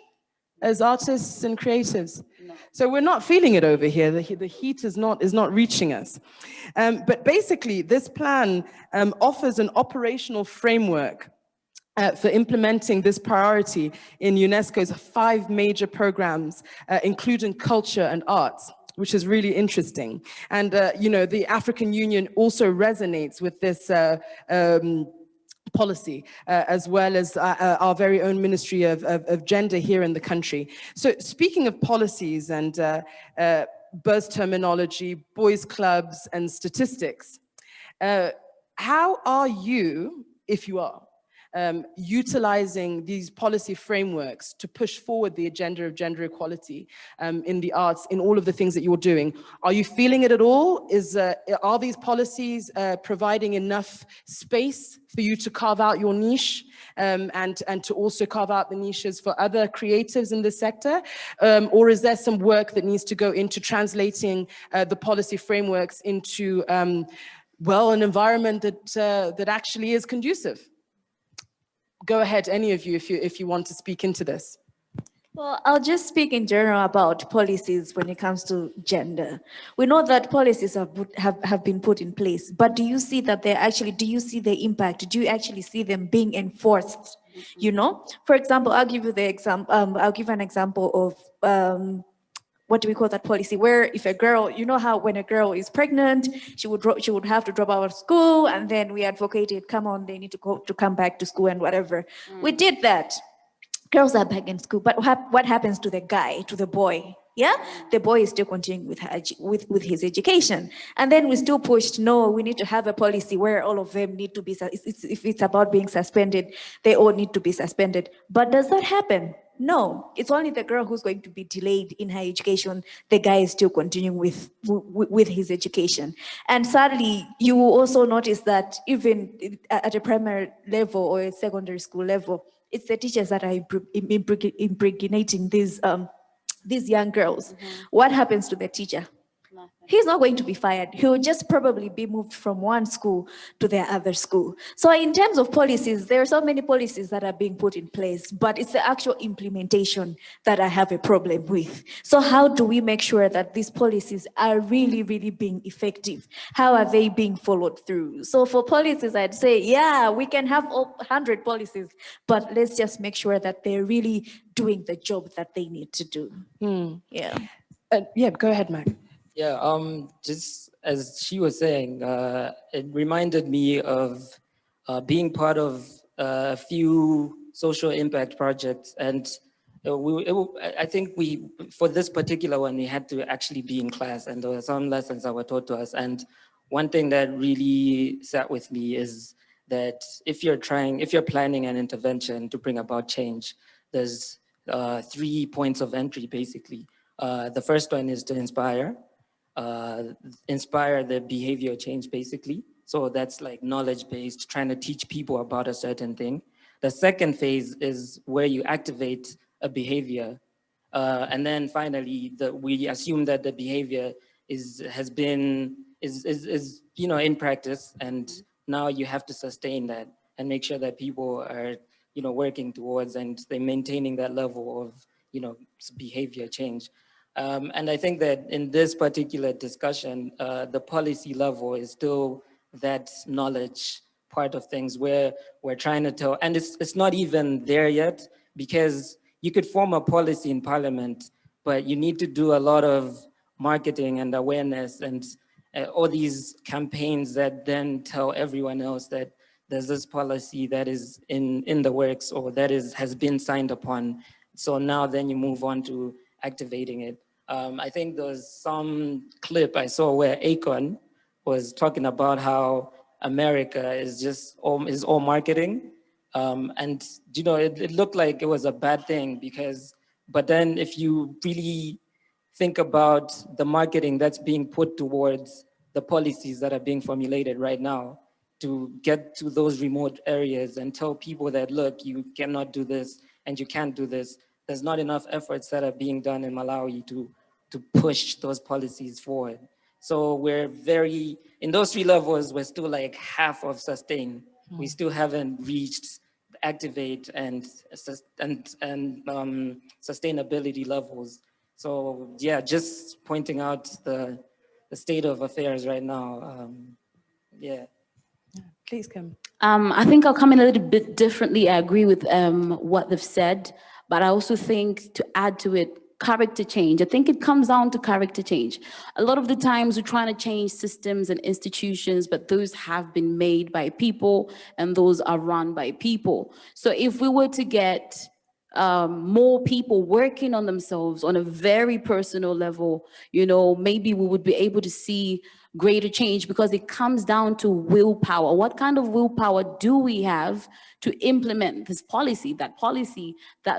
as artists and creatives? No. So we're not feeling it over here. The heat is not reaching us. But basically, this plan offers an operational framework for implementing this priority in UNESCO's 5 major programs, including culture and arts, which is really interesting. And the African Union also resonates with this policy, as well as our very own Ministry of Gender here in the country. So speaking of policies and birth terminology, boys' clubs, and statistics, how are you, if you are, utilizing these policy frameworks to push forward the agenda of gender equality in the arts, in all of the things that you're doing? Are you feeling it at all? Are these policies providing enough space for you to carve out your niche and to also carve out the niches for other creatives in the sector? Or is there some work that needs to go into translating the policy frameworks into, well, an environment that actually is conducive? Go ahead, any of you, if you want to speak into this. Well, I'll just speak in general about policies when it comes to gender. We know that policies have been put in place, but do you see that do you see the impact? Do you actually see them being enforced? You know, for example, I'll give you I'll give an example of what do we call that policy? Where if a girl, you know how when a girl is pregnant, she would have to drop out of school, and then we advocated, come on, they need to come back to school and whatever. We did that. Girls are back in school, but what happens to the guy, to the boy? Yeah, the boy is still continuing with his education, and then we still pushed. No, we need to have a policy where all of them need to be. If it's about being suspended, they all need to be suspended. But does that happen? No, it's only the girl who's going to be delayed in her education. The guy is still continuing with his education. And sadly, you will also notice that even at a primary level or a secondary school level, it's the teachers that are impregnating these young girls. What happens to the teacher? He's not going to be fired. He'll just probably be moved from one school to the other school. So in terms of policies, there are so many policies that are being put in place, but it's the actual implementation that I have a problem with. So how do we make sure that these policies are really, really being effective? How are they being followed through? So for policies, I'd say, yeah, we can have 100 policies, but let's just make sure that they're really doing the job that they need to do. Yeah. Yeah, go ahead, Mac. Yeah, just as she was saying, it reminded me of being part of a few social impact projects. And I think for this particular one, we had to actually be in class, and there were some lessons that were taught to us. And one thing that really sat with me is that if you're planning an intervention to bring about change, there's 3 points of entry, basically. The first one is to inspire the behavior change, basically. So that's like knowledge-based, trying to teach people about a certain thing. The second phase is where you activate a behavior. And then finally, we assume that the behavior is in practice, and now you have to sustain that and make sure that people are, working towards and they're maintaining that level of, behavior change. And I think that in this particular discussion, the policy level is still that knowledge part of things where we're trying to tell, and it's not even there yet, because you could form a policy in parliament, but you need to do a lot of marketing and awareness and all these campaigns that then tell everyone else that there's this policy that is in the works or that has been signed upon. So now then you move on to activating it. I think there was some clip I saw where Akon was talking about how America is all marketing. And it looked like it was a bad thing but then if you really think about the marketing that's being put towards the policies that are being formulated right now to get to those remote areas and tell people that, look, you cannot do this and you can't do this. There's not enough efforts that are being done in Malawi to push those policies forward. So in those 3 levels, we're still like half of sustain. We still haven't reached activate and sustainability levels. So yeah, just pointing out the state of affairs right now. Yeah. Please, Kim. I think I'll come in a little bit differently. I agree with what they've said, but I also think to add to it, character change. I think it comes down to character change. A lot of the times we're trying to change systems and institutions, but those have been made by people and those are run by people. So if we were to get more people working on themselves on a very personal level, maybe we would be able to see greater change, because it comes down to willpower. What kind of willpower do we have to implement this policy, that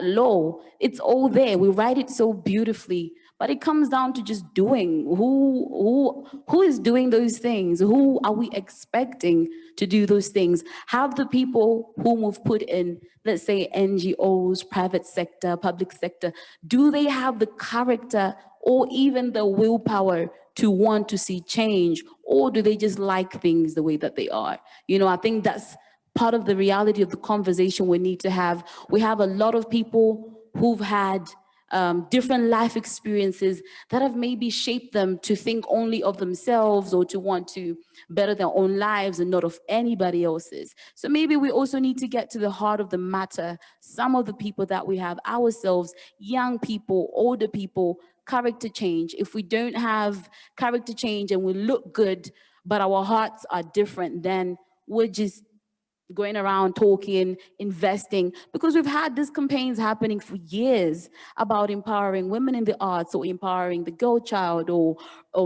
law? It's all there. We write it so beautifully, but it comes down to just doing. Who is doing those things? Who are we expecting to do those things? Have the people whom we've put in, let's say NGOs, private sector, public sector, do they have the character or even the willpower to want to see change? Or do they just like things the way that they are? You know, I think that's part of the reality of the conversation we need to have. We have a lot of people who've had different life experiences that have maybe shaped them to think only of themselves or to want to better their own lives and not of anybody else's. So maybe we also need to get to the heart of the matter. Some of the people that we have ourselves, young people, older people, character change. If we don't have character change and we look good, but our hearts are different, then we're just going around talking, investing, because we've had these campaigns happening for years about empowering women in the arts, or empowering the girl child, or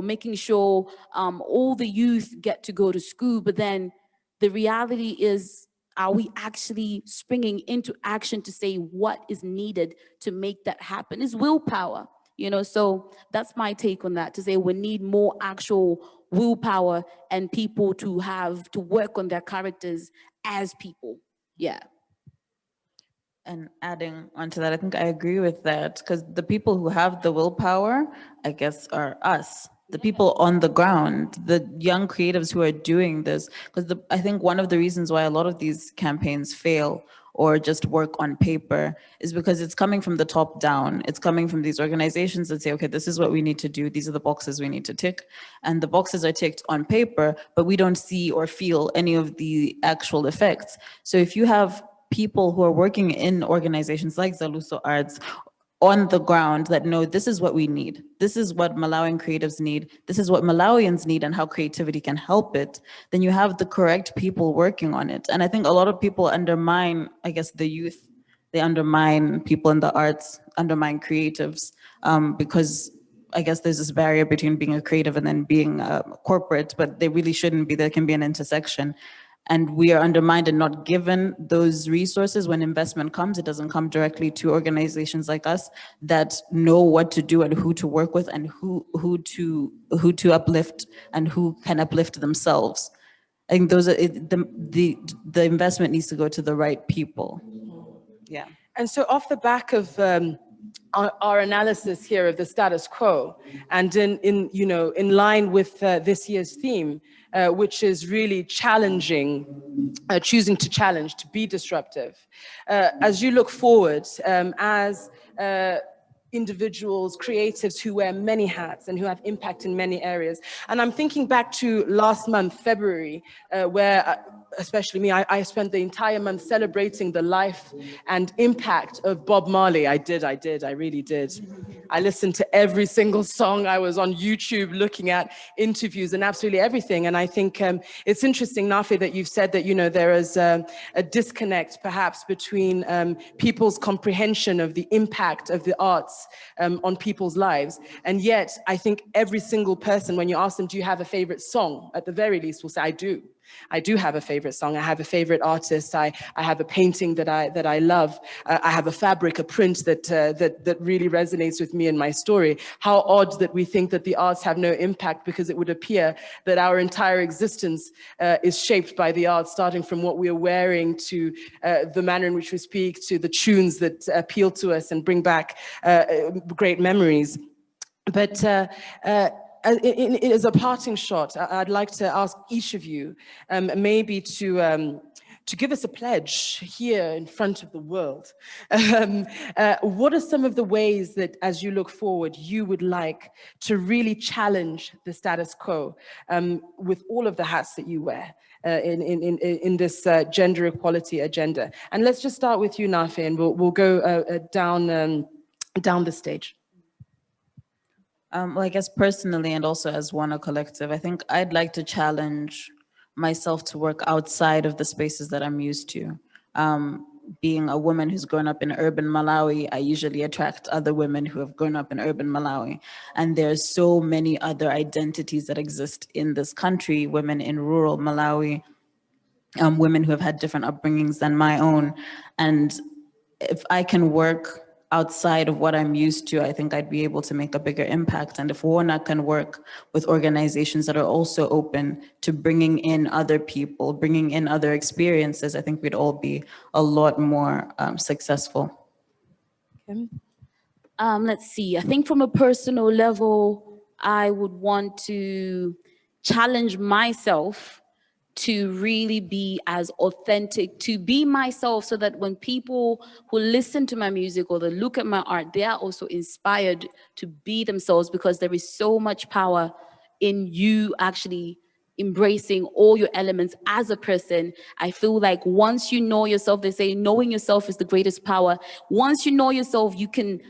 making sure all the youth get to go to school. But then the reality is, are we actually springing into action to say what is needed to make that happen? Is willpower, you know? So that's my take on that, to say we need more actual willpower and people to have to work on their characters as people. Yeah. And adding onto that, I think I agree with that, because the people who have the willpower, I guess, are us, the people on the ground, the young creatives who are doing this. Because I think one of the reasons why a lot of these campaigns fail or just work on paper is because it's coming from the top down. It's coming from these organizations that say, okay, this is what we need to do. These are the boxes we need to tick. And the boxes are ticked on paper, but we don't see or feel any of the actual effects. So if you have people who are working in organizations like Zaluso Arts on the ground that know this is what we need, this is what Malawian creatives need, this is what Malawians need, and how creativity can help it, then you have the correct people working on it. And I think a lot of people undermine, I guess, the youth, they undermine people in the arts, undermine creatives, because I guess there's this barrier between being a creative and then being corporate, but they really shouldn't be. There can be an intersection. And we are undermined and not given those resources. When investment comes, it doesn't come directly to organizations like us that know what to do and who to work with and who to uplift and who can uplift themselves. I think those are the investment needs to go to the right people. Yeah. And so off the back of our analysis here of the status quo, and in line with this year's theme, which is really challenging, choosing to challenge, to be disruptive. As you look forward, as individuals, creatives who wear many hats and who have impact in many areas. And I'm thinking back to last month, February, where especially me, I spent the entire month celebrating the life and impact of Bob Marley. I really did. I listened to every single song. I was on YouTube looking at interviews and absolutely everything. And I think it's interesting, Nafi, that you've said that, there is a disconnect perhaps between people's comprehension of the impact of the arts on people's lives. And yet, I think every single person, when you ask them, do you have a favorite song? At the very least, will say, I do. I do have a favorite song. I have a favorite artist. I have a painting that I love. I have a fabric, a print that really resonates with me and my story. How odd that we think that the arts have no impact, because it would appear that our entire existence is shaped by the arts, starting from what we are wearing to the manner in which we speak, to the tunes that appeal to us and bring back great memories. But as a parting shot, I'd like to ask each of you maybe to give us a pledge here in front of the world. What are some of the ways that, as you look forward, you would like to really challenge the status quo with all of the hats that you wear in this gender equality agenda? And let's just start with you, Nafi, and we'll go down the stage. Well, I guess personally, and also as Warner Collective, I think I'd like to challenge myself to work outside of the spaces that I'm used to. being a woman who's grown up in urban Malawi, I usually attract other women who have grown up in urban Malawi. And there's so many other identities that exist in this country, women in rural Malawi, women who have had different upbringings than my own. And if I can work outside of what I'm used to, I think I'd be able to make a bigger impact. And if WARNA can work with organizations that are also open to bringing in other people, bringing in other experiences, I think we'd all be a lot more successful. Kim? Let's see, I think from a personal level, I would want to challenge myself to really be as authentic, to be myself, so that when people who listen to my music or they look at my art, they are also inspired to be themselves, because there is so much power in you actually embracing all your elements as a person. I feel like once you know yourself, they say knowing yourself is the greatest power. Once you know yourself, you can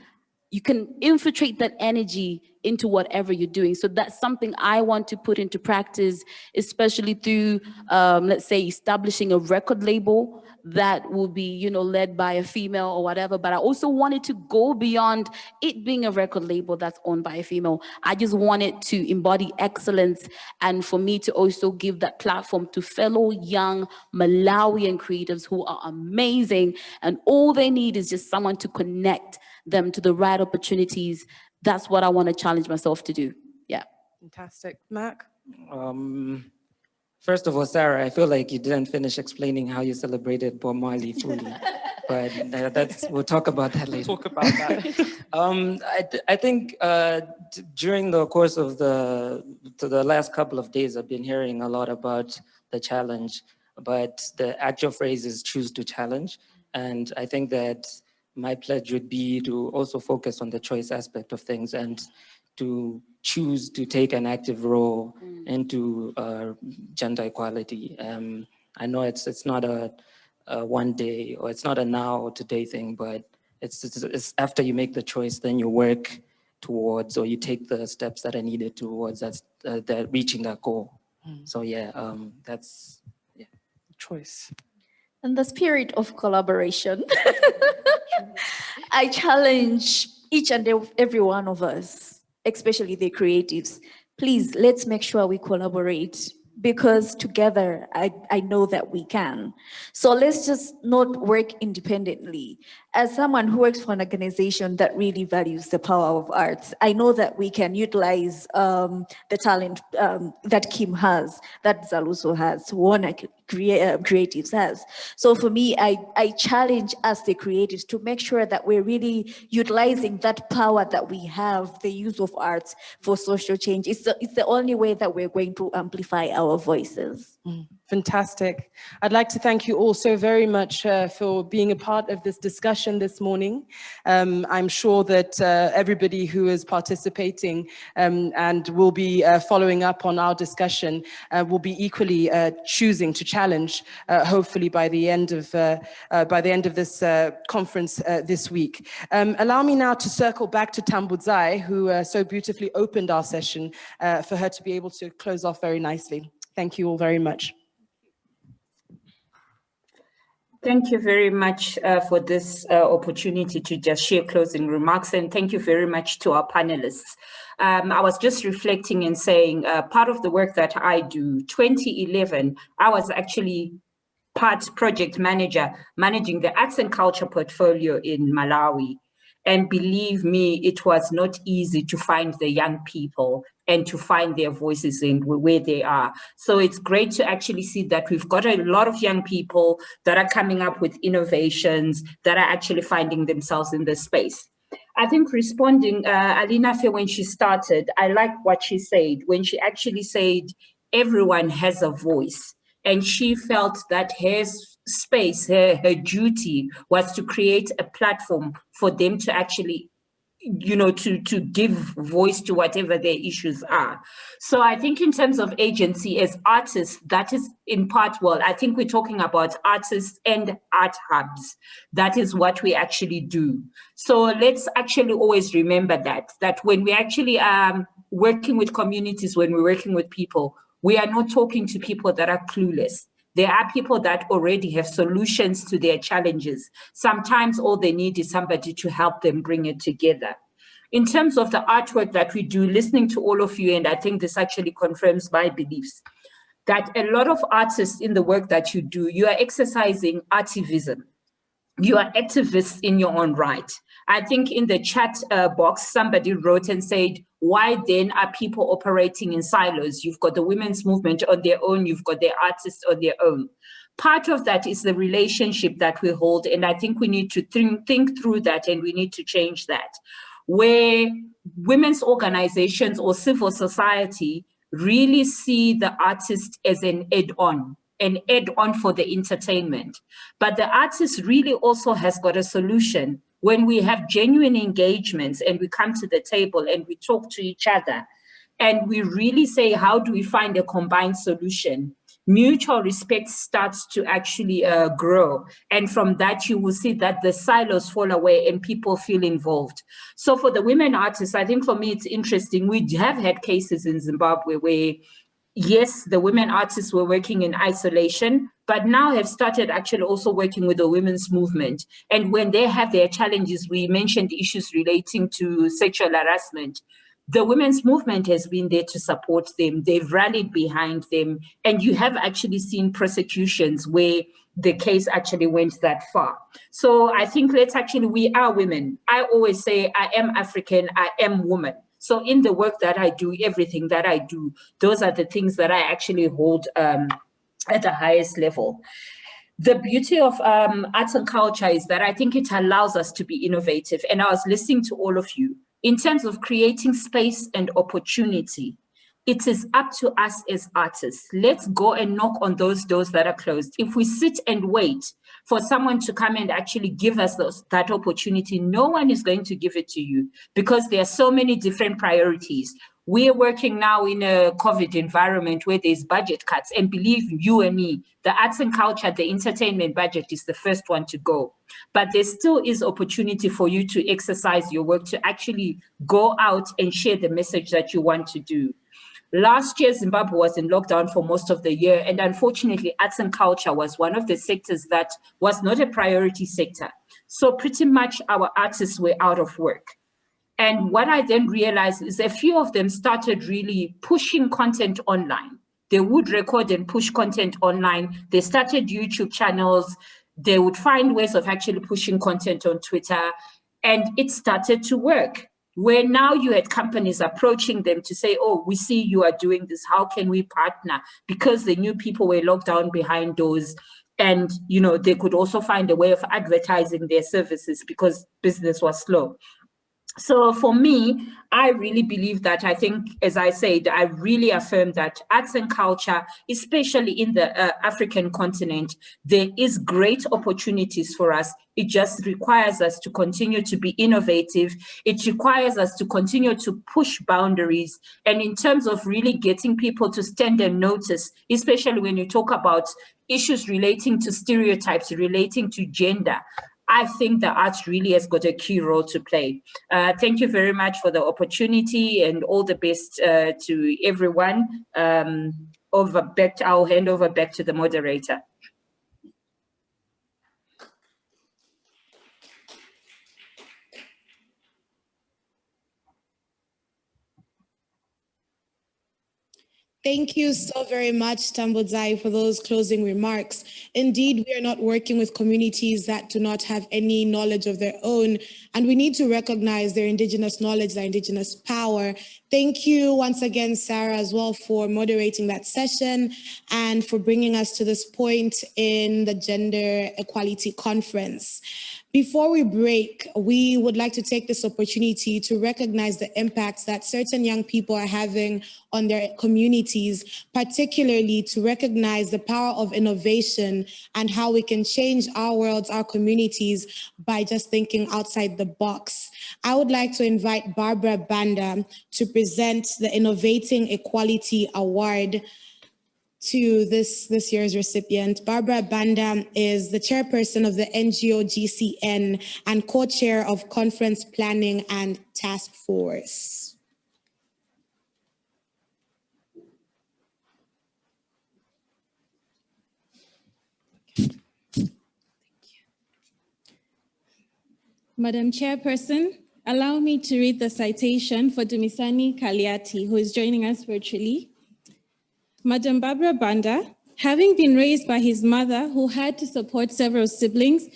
infiltrate that energy into whatever you're doing. So that's something I want to put into practice, especially through, let's say, establishing a record label that will be, led by a female or whatever. But I also wanted to go beyond it being a record label that's owned by a female. I just wanted to embody excellence, and for me to also give that platform to fellow young Malawian creatives who are amazing, and all they need is just someone to connect them to the right opportunities. That's what I want to challenge myself to do. Yeah. Fantastic. Mark? First of all, Sarah, I feel like you didn't finish explaining how you celebrated Bob Marley fully, but we'll talk about that later. Talk about that. I think during the course of the last couple of days, I've been hearing a lot about the challenge, but the actual phrase is choose to challenge. And I think that my pledge would be to also focus on the choice aspect of things and to choose to take an active role into gender equality. I know it's not a one day, or it's not a now or today thing, but it's after you make the choice, then you work towards, or you take the steps that are needed towards that reaching that goal. So yeah, that's Choice. In the spirit of collaboration, I challenge each and every one of us, especially the creatives, please, let's make sure we collaborate, because together I know that we can. So let's just not work independently. As someone who works for an organization that really values the power of arts, I know that we can utilize the talent that Kim has, that Zaluso has, Warner Creatives has. So for me, I challenge us, the creatives, to make sure that we're really utilizing that power that we have, the use of arts for social change. It's the only way that we're going to amplify our voices. Fantastic. I'd like to thank you all so very much for being a part of this discussion this morning. I'm sure that everybody who is participating and will be following up on our discussion will be equally choosing to challenge, hopefully by the end of this conference this week. Allow me now to circle back to Tambudzai, who so beautifully opened our session, for her to be able to close off very nicely. Thank you all very much. Thank you very much for this opportunity to just share closing remarks, and thank you very much to our panelists. I was just reflecting and saying part of the work that I do, 2011, I was actually project manager managing the arts and culture portfolio in Malawi. And believe me, it was not easy to find the young people and to find their voices and where they are. So it's great to actually see that we've got a lot of young people that are coming up with innovations that are actually finding themselves in this space. I think responding, Alina Fe, when she started, I like what she said, when she actually said, everyone has a voice. And she felt that her space, her duty was to create a platform for them to actually, to give voice to whatever their issues are. So I think in terms of agency as artists, that is in part, well, I think we're talking about artists and art hubs. That is what we actually do. So let's actually always remember that when we actually are working with communities, when we're working with people, we are not talking to people that are clueless. There are people that already have solutions to their challenges. Sometimes all they need is somebody to help them bring it together. In terms of the artwork that we do, listening to all of you, and I think this actually confirms my beliefs, that a lot of artists in the work that you do, you are exercising artivism. You are activists in your own right. I think in the chat box, somebody wrote and said, why then are people operating in silos? You've got the women's movement on their own, you've got the artists on their own. Part of that is the relationship that we hold, and I think we need to think through that, and we need to change that. Where women's organizations or civil society really see the artist as an add-on for the entertainment. But the artist really also has got a solution. When we have genuine engagements and we come to the table and we talk to each other and we really say, how do we find a combined solution? Mutual respect starts to actually grow. And from that, you will see that the silos fall away and people feel involved. So for the women artists, I think for me, it's interesting. We have had cases in Zimbabwe where, yes, the women artists were working in isolation, but now have started actually also working with the women's movement. And when they have their challenges, we mentioned issues relating to sexual harassment. The women's movement has been there to support them. They've rallied behind them. And you have actually seen prosecutions where the case actually went that far. So I think we are women. I always say I am African, I am woman. So in the work that I do, everything that I do, those are the things that I actually hold at the highest level. The beauty of arts and culture is that I think it allows us to be innovative. And I was listening to all of you. In terms of creating space and opportunity, it is up to us as artists. Let's go and knock on those doors that are closed. If we sit and wait for someone to come and actually give us that opportunity, no one is going to give it to you because there are so many different priorities. We're working now in a COVID environment where there's budget cuts, and believe you and me, the arts and culture, the entertainment budget is the first one to go. But there still is opportunity for you to exercise your work, to actually go out and share the message that you want to do. Last year, Zimbabwe was in lockdown for most of the year, and unfortunately, arts and culture was one of the sectors that was not a priority sector. So pretty much our artists were out of work. And what I then realized is a few of them started really pushing content online. They would record and push content online. They started YouTube channels. They would find ways of actually pushing content on Twitter, and it started to work. Where now you had companies approaching them to say, oh, we see you are doing this. How can we partner? Because they knew people were locked down behind doors. And, they could also find a way of advertising their services because business was slow. So for me, I really believe that, I think, as I said, I really affirm that arts and culture, especially in the African continent, there is great opportunities for us. It just requires us to continue to be innovative. It requires us to continue to push boundaries. And in terms of really getting people to stand and notice, especially when you talk about issues relating to stereotypes, relating to gender, I think the arts really has got a key role to play. Thank you very much for the opportunity, and all the best to everyone. I'll hand over back to the moderator. Thank you so very much, Tambudzai, for those closing remarks. Indeed, we are not working with communities that do not have any knowledge of their own, and we need to recognize their indigenous knowledge, their indigenous power. Thank you once again, Sarah, as well, for moderating that session and for bringing us to this point in the Gender Equality Conference. Before we break, we would like to take this opportunity to recognize the impacts that certain young people are having on their communities, particularly to recognize the power of innovation and how we can change our worlds, our communities, by just thinking outside the box. I would like to invite Barbara Banda to present the Innovating Equality Award to this year's recipient. Barbara Banda is the chairperson of the NGO GCN and co-chair of Conference Planning and Task Force. Madam Chairperson, allow me to read the citation for Dumisani Kalyati, who is joining us virtually. Madam Barbara Banda, having been raised by his mother, who had to support several siblings,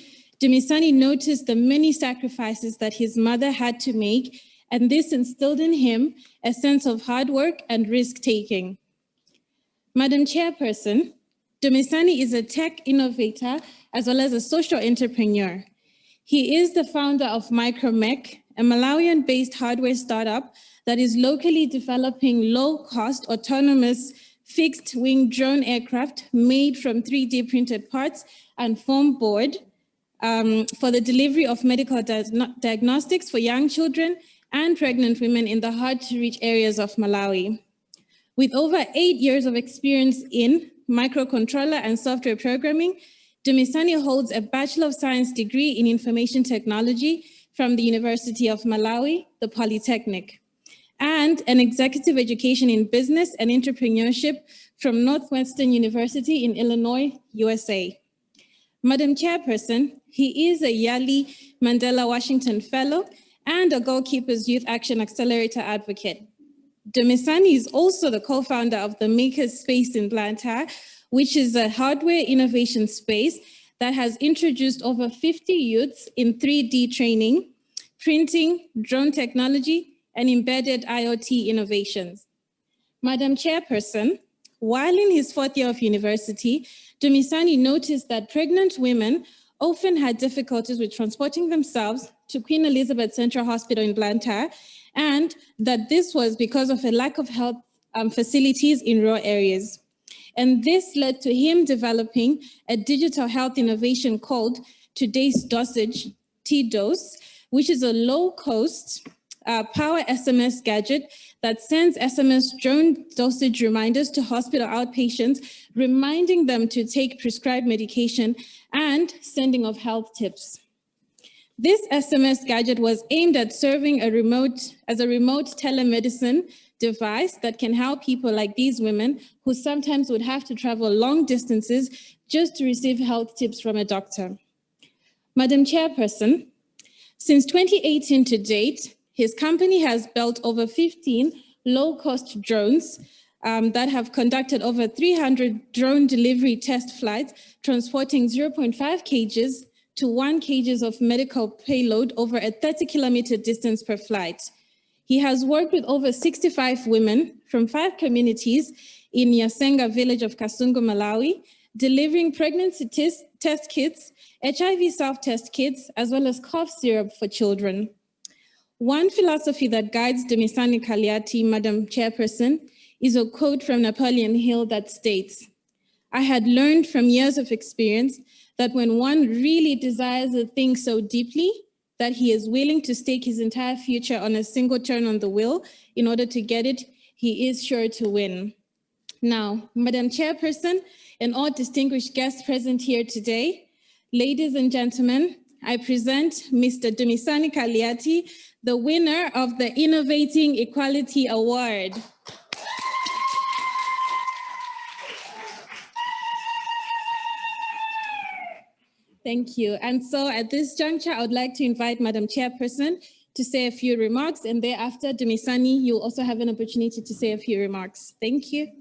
Dumisani noticed the many sacrifices that his mother had to make, and this instilled in him a sense of hard work and risk-taking. Madam Chairperson, Dumisani is a tech innovator as well as a social entrepreneur. He is the founder of Micromech, a Malawian-based hardware startup that is locally developing low-cost, autonomous, fixed-wing drone aircraft made from 3D printed parts and foam board for the delivery of medical diagnostics for young children and pregnant women in the hard-to-reach areas of Malawi. With over 8 years of experience in microcontroller and software programming, Dumisani holds a Bachelor of Science degree in Information Technology from the University of Malawi, the Polytechnic, and an Executive Education in Business and Entrepreneurship from Northwestern University in Illinois, USA. Madam Chairperson, he is a Yali Mandela Washington Fellow and a Goalkeepers Youth Action Accelerator advocate. Dumisani is also the co-founder of the Makers Space in Blantyre, which is a hardware innovation space that has introduced over 50 youths in 3D training, printing, drone technology, and embedded IoT innovations. Madam Chairperson, while in his 4th year of university, Dumisani noticed that pregnant women often had difficulties with transporting themselves to Queen Elizabeth Central Hospital in Blantyre, and that this was because of a lack of health facilities in rural areas. And this led to him developing a digital health innovation called Today's Dosage, TDOS, which is a low-cost power SMS gadget that sends SMS drone dosage reminders to hospital outpatients, reminding them to take prescribed medication and sending of health tips. This SMS gadget was aimed at serving as a remote telemedicine device that can help people like these women who sometimes would have to travel long distances just to receive health tips from a doctor. Madam Chairperson, since 2018 to date, his company has built over 15 low-cost drones that have conducted over 300 drone delivery test flights, transporting 0.5 kgs to 1 kg of medical payload over a 30-kilometer distance per flight. He has worked with over 65 women from 5 communities in Yasenga village of Kasungu, Malawi, delivering pregnancy test kits, HIV self-test kits, as well as cough syrup for children. One philosophy that guides Dumisani Kalyati, Madam Chairperson, is a quote from Napoleon Hill that states, "I had learned from years of experience that when one really desires a thing so deeply that he is willing to stake his entire future on a single turn on the wheel in order to get it, he is sure to win." Now, Madam Chairperson and all distinguished guests present here today, ladies and gentlemen, I present Mr. Dumisani Kalyati, the winner of the Innovating Equality Award. Thank you. And so at this juncture, I would like to invite Madam Chairperson to say a few remarks, and thereafter, Dumisani, you'll also have an opportunity to say a few remarks. Thank you.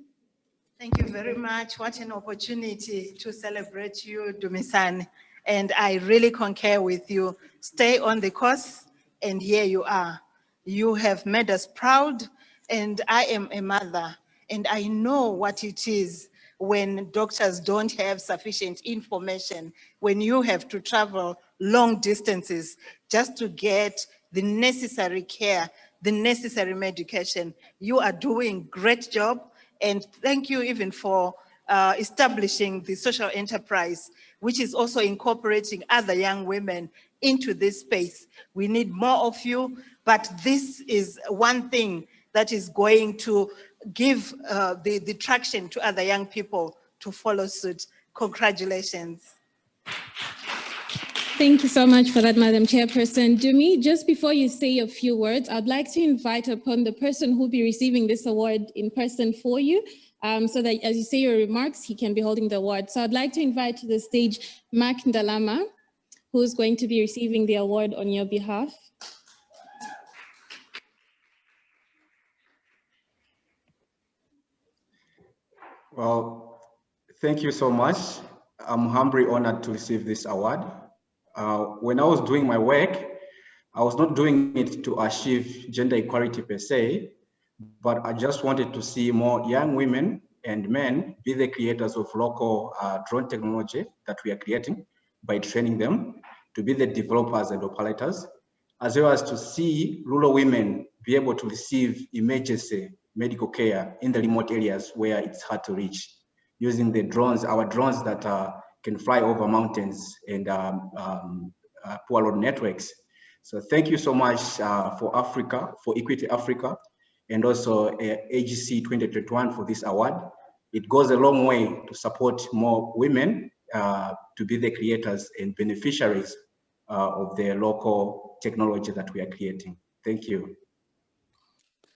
Thank you very much. What an opportunity to celebrate you, Dumisani. And I really concur with you. Stay on the course, and here you are. You have made us proud, and I am a mother, and I know what it is when doctors don't have sufficient information, when you have to travel long distances just to get the necessary care, the necessary medication. You are doing a great job, and thank you even for establishing the social enterprise, which is also incorporating other young women into this space. We need more of you, but this is one thing that is going to give the traction to other young people to follow suit. Congratulations. Thank you so much for that, Madam Chairperson. Dumi, just before you say a few words, I'd like to invite upon the person who will be receiving this award in person for you, so that as you say your remarks, he can be holding the award. So I'd like to invite to the stage Mark Ndalama, who's going to be receiving the award on your behalf. Well, thank you so much. I'm humbly honored to receive this award. When I was doing my work, I was not doing it to achieve gender equality per se, but I just wanted to see more young women and men be the creators of local drone technology that we are creating by training them to be the developers and operators, as well as to see rural women be able to receive emergency medical care in the remote areas where it's hard to reach, using the drones, our drones that can fly over mountains and poor road networks. So thank you so much for Africa, for Equity Africa, and also AGC 2021 for this award. It goes a long way to support more women to be the creators and beneficiaries of the local technology that we are creating. Thank you.